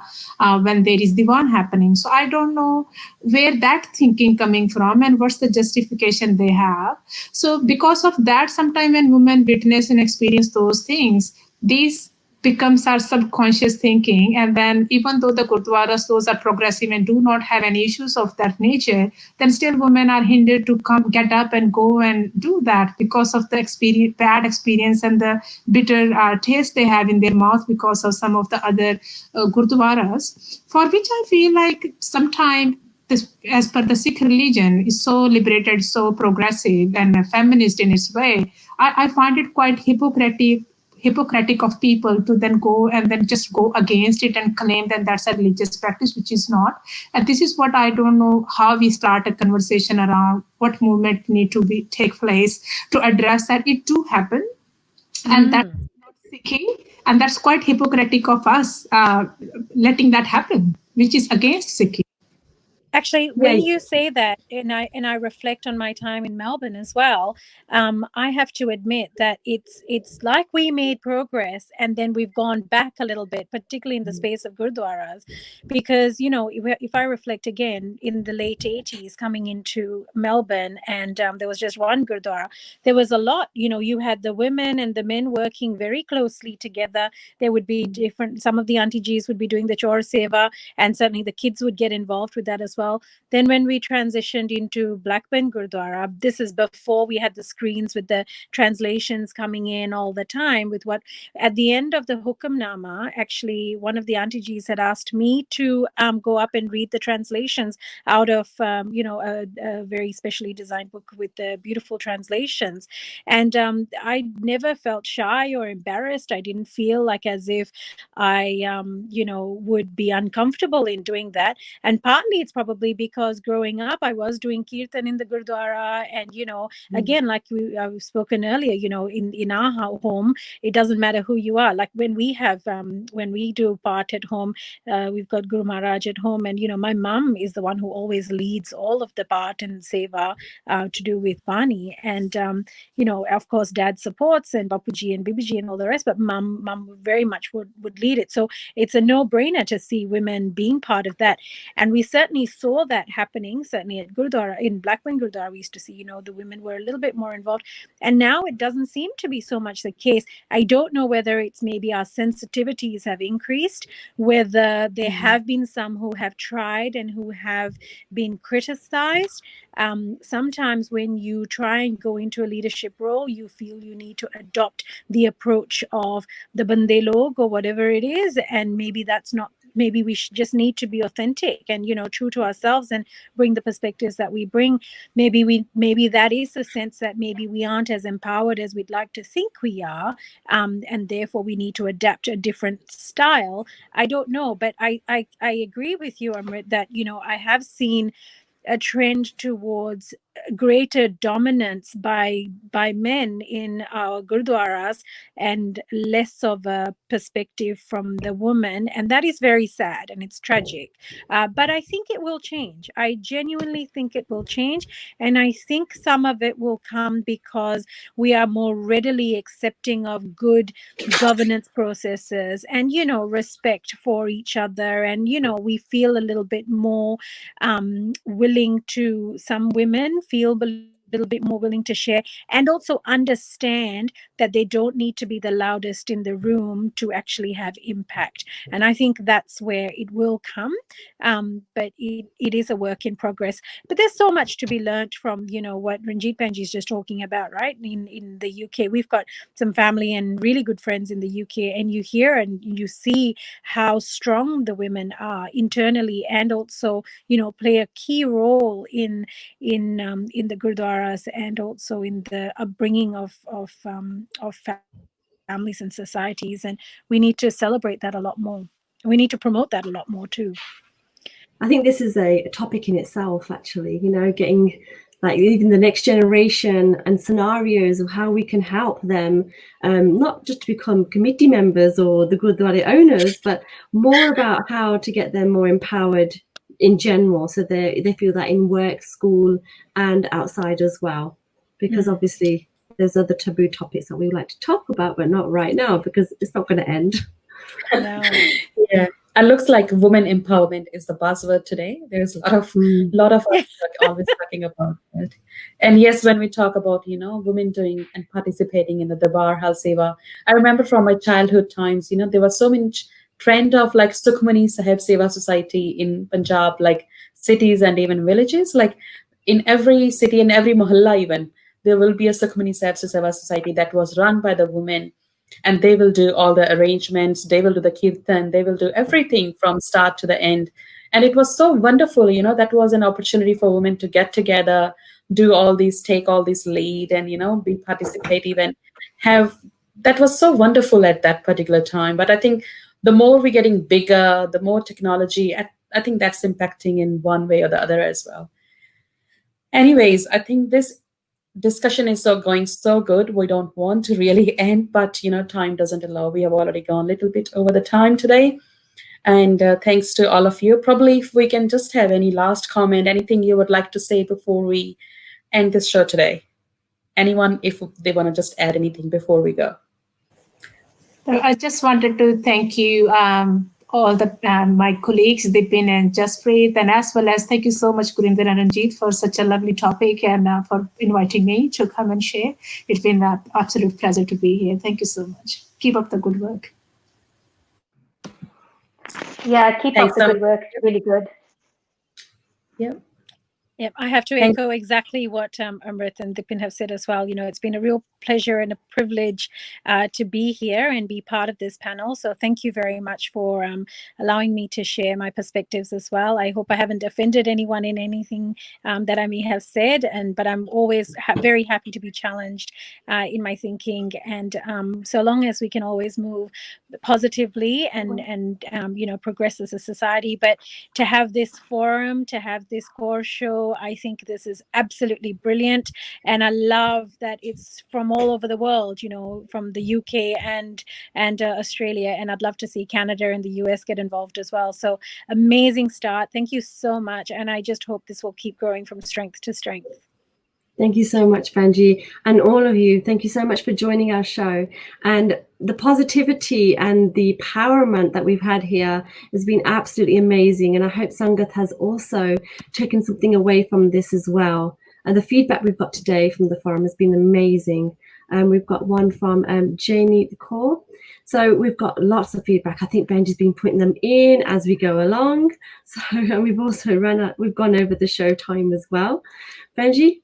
when there is divan happening. So I don't know where that thinking coming from and what's the justification they have. So because of that, sometimes when women witness and experience those things, these becomes our subconscious thinking. And then even though the Gurdwaras, those are progressive and do not have any issues of that nature, then still women are hindered to get up and go and do that because of the bad experience and the bitter taste they have in their mouth because of some of the other Gurdwaras, for which I feel like sometimes this, as per the Sikh religion, is so liberated, so progressive and feminist in its way. I find it quite hypocritic of people to then go and then just go against it and claim that that's a religious practice, which is not. And this is what I don't know how we start a conversation around what movement need to take place to address that it do happen. And that's not Sikhi, and that's quite hypocritic of us letting that happen, which is against Sikhi. Actually, when you say that, and I reflect on my time in Melbourne as well, I have to admit that it's like we made progress and then we've gone back a little bit, particularly in the space of Gurdwaras, because if I reflect again in the late 80s coming into Melbourne, and there was just one Gurdwara, there was a lot. You had the women and the men working very closely together. There would be different. Some of the auntie Gs would be doing the chore seva, and certainly the kids would get involved with that as well. Then when we transitioned into Blackburn Gurdwara, this is before we had the screens with the translations coming in all the time. With what at the end of the Hukamnama, actually one of the auntie Gs had asked me to go up and read the translations out of a very specially designed book with the beautiful translations. And I never felt shy or embarrassed. I didn't feel like as if I would be uncomfortable in doing that. And partly it's probably because growing up, I was doing kirtan in the Gurdwara. And, again, like I've spoken earlier, in our home, it doesn't matter who you are. Like when we do part at home, we've got Guru Maharaj at home. And, my mum is the one who always leads all of the part and seva to do with Bani. And, of course, dad supports and Bapuji and Bibiji and all the rest, but mum very much would lead it. So it's a no-brainer to see women being part of that. And we certainly saw that happening, certainly at Gurdwara, in Blackburn Gurdwara, we used to see, the women were a little bit more involved. And now it doesn't seem to be so much the case. I don't know whether it's maybe our sensitivities have increased, whether there have been some who have tried and who have been criticized. Sometimes when you try and go into a leadership role, you feel you need to adopt the approach of the Bande Log or whatever it is. And maybe that's not, maybe we just need to be authentic and, true to ourselves and bring the perspectives that we bring. Maybe that is the sense that maybe we aren't as empowered as we'd like to think we are. And therefore we need to adapt a different style. I don't know, but I agree with you, Amrit, that, I have seen a trend towards greater dominance by men in our Gurdwaras and less of a perspective from the woman, and that is very sad and it's tragic. But I think it will change. I genuinely think it will change, and I think some of it will come because we are more readily accepting of good governance processes and, you know, respect for each other, and, you know, we feel a little bit more willing to, some women feel a little bit more willing to share and also understand that they don't need to be the loudest in the room to actually have impact. And I think that's where it will come. But it is a work in progress. But there's so much to be learnt from, you know, what Ranjeet Benji is just talking about, right? In the UK, we've got some family and really good friends in the UK, and you hear and you see how strong the women are internally, and also, you know, play a key role in the Gurdwaras and also in the upbringing of families and societies. And we need to celebrate that a lot more. We need to promote that a lot more too. I think this is a topic in itself, actually, you know, getting like even the next generation and scenarios of how we can help them, not just to become committee members or the Gurdwara owners, but more about how to get them more empowered in general, so they feel that in work, school, and outside as well. Because obviously there's other taboo topics that we would like to talk about, but not right now because it's not going to end. No. Yeah. It looks like women empowerment is the buzzword today. There's a lot of us always talking about it. And yes, when we talk about, you know, women doing and participating in the Darbar Hal Seva, I remember from my childhood times, you know, there was so much trend of like Sukhmani Sahib Seva Society in Punjab, like cities and even villages. Like in every city and every mohalla even, there will be a Sukhmani Sahib Seva Society that was run by the women. And they will do all the arrangements, they will do the kirtan, they will do everything from start to the end. And it was so wonderful, you know, that was an opportunity for women to get together, do all these, take all this lead and, you know, be participative and have, that was so wonderful at that particular time. But I think the more we're getting bigger, the more technology, I think that's impacting in one way or the other as well. Anyways, I think this discussion is going so good. We don't want to really end, but you know, time doesn't allow. We have already gone a little bit over the time today, and thanks to all of you. Probably if we can just have any last comment, anything you would like to say before we end this show today. Anyone, if they want to just add anything before we go. I just wanted to thank you, all the my colleagues, Dipin and Jaspreet, and as well as thank you so much, Gurinder and Ranjeet, for such a lovely topic and for inviting me to come and share. It's been an absolute pleasure to be here. Thank you so much. Keep up the good work. Yeah, keep up the good work. It's really good. Yeah. Yep, I have to echo exactly what Amrit and Dipin have said as well. You know, it's been a real pleasure and a privilege to be here and be part of this panel. So thank you very much for allowing me to share my perspectives as well. I hope I haven't offended anyone in anything that I may have said, but I'm always very happy to be challenged in my thinking. And so long as we can always move positively and you know, progress as a society. But to have this forum, to have this Kaur Show, I think this is absolutely brilliant, and I love that it's from all over the world, you know, from the UK and Australia, and I'd love to see Canada and the US get involved as well. So amazing start. Thank you so much, and I just hope this will keep growing from strength to strength. Thank you so much, Benji, and all of you. Thank you so much for joining our show. And the positivity and the empowerment that we've had here has been absolutely amazing. And I hope Sangat has also taken something away from this as well. And the feedback we've got today from the forum has been amazing. We've got one from Janie the Kaur. So we've got lots of feedback. I think Benji's been putting them in as we go along. So and we've also we've gone over the show time as well. Benji?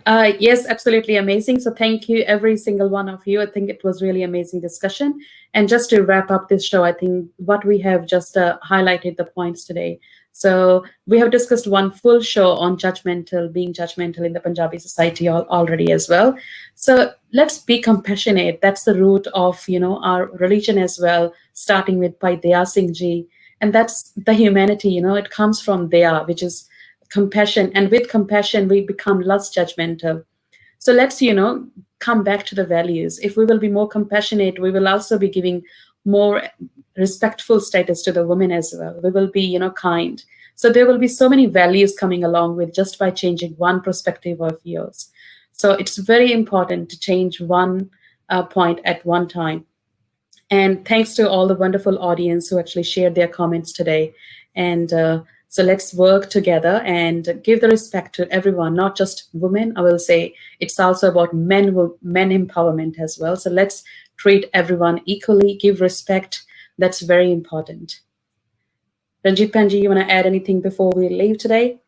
Yes, absolutely amazing. So thank you, every single one of you. I think it was really amazing discussion. And just to wrap up this show, I think what we have just highlighted the points today. So we have discussed one full show on being judgmental in the Punjabi society already as well. So let's be compassionate. That's the root of, you know, our religion as well, starting with Bhai Daya Singh Ji. And that's the humanity, you know, it comes from Daya, which is compassion, and with compassion we become less judgmental. So let's, come back to the values. If we will be more compassionate, we will also be giving more respectful status to the women as well. We will be, kind. So there will be so many values coming along with just by changing one perspective of yours. So it's very important to change one point at one time. And thanks to all the wonderful audience who actually shared their comments today. And so let's work together and give the respect to everyone, not just women. I will say it's also about men empowerment as well. So let's treat everyone equally, give respect. That's very important. Ranjeet, Benji, you want to add anything before we leave today?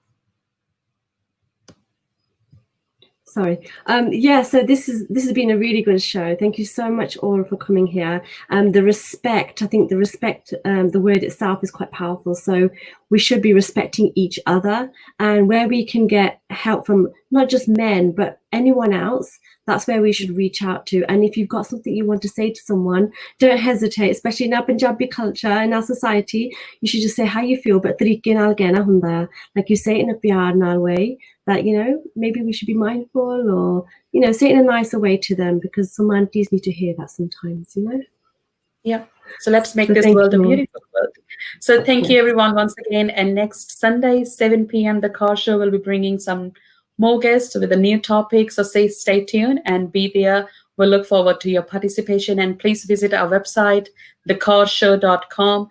Sorry. So this has been a really good show. Thank you so much all for coming here. The respect, I think the respect, the word itself is quite powerful. So we should be respecting each other, and where we can get help from not just men, but anyone else, that's where we should reach out to. And if you've got something you want to say to someone, don't hesitate, especially in our Punjabi culture, in our society, you should just say how you feel, but tareeke naal kehna hunda, like you say it in a pyar naal way, that, maybe we should be mindful, or, say it in a nicer way to them, because some aunties need to hear that sometimes, Yeah. So let's make this world a beautiful world. So thank you everyone once again. And next Sunday, 7 p.m., the Kaur Show will be bringing some more guests with a new topic. So stay tuned and be there. We'll look forward to your participation. And please visit our website, thekaurshow.com,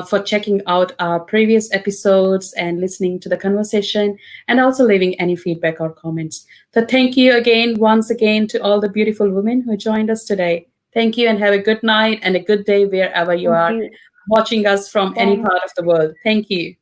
for checking out our previous episodes and listening to the conversation, and also leaving any feedback or comments. So thank you again, once again, to all the beautiful women who joined us today. Thank you, and have a good night and a good day wherever you are watching us from any part of the world. Thank you.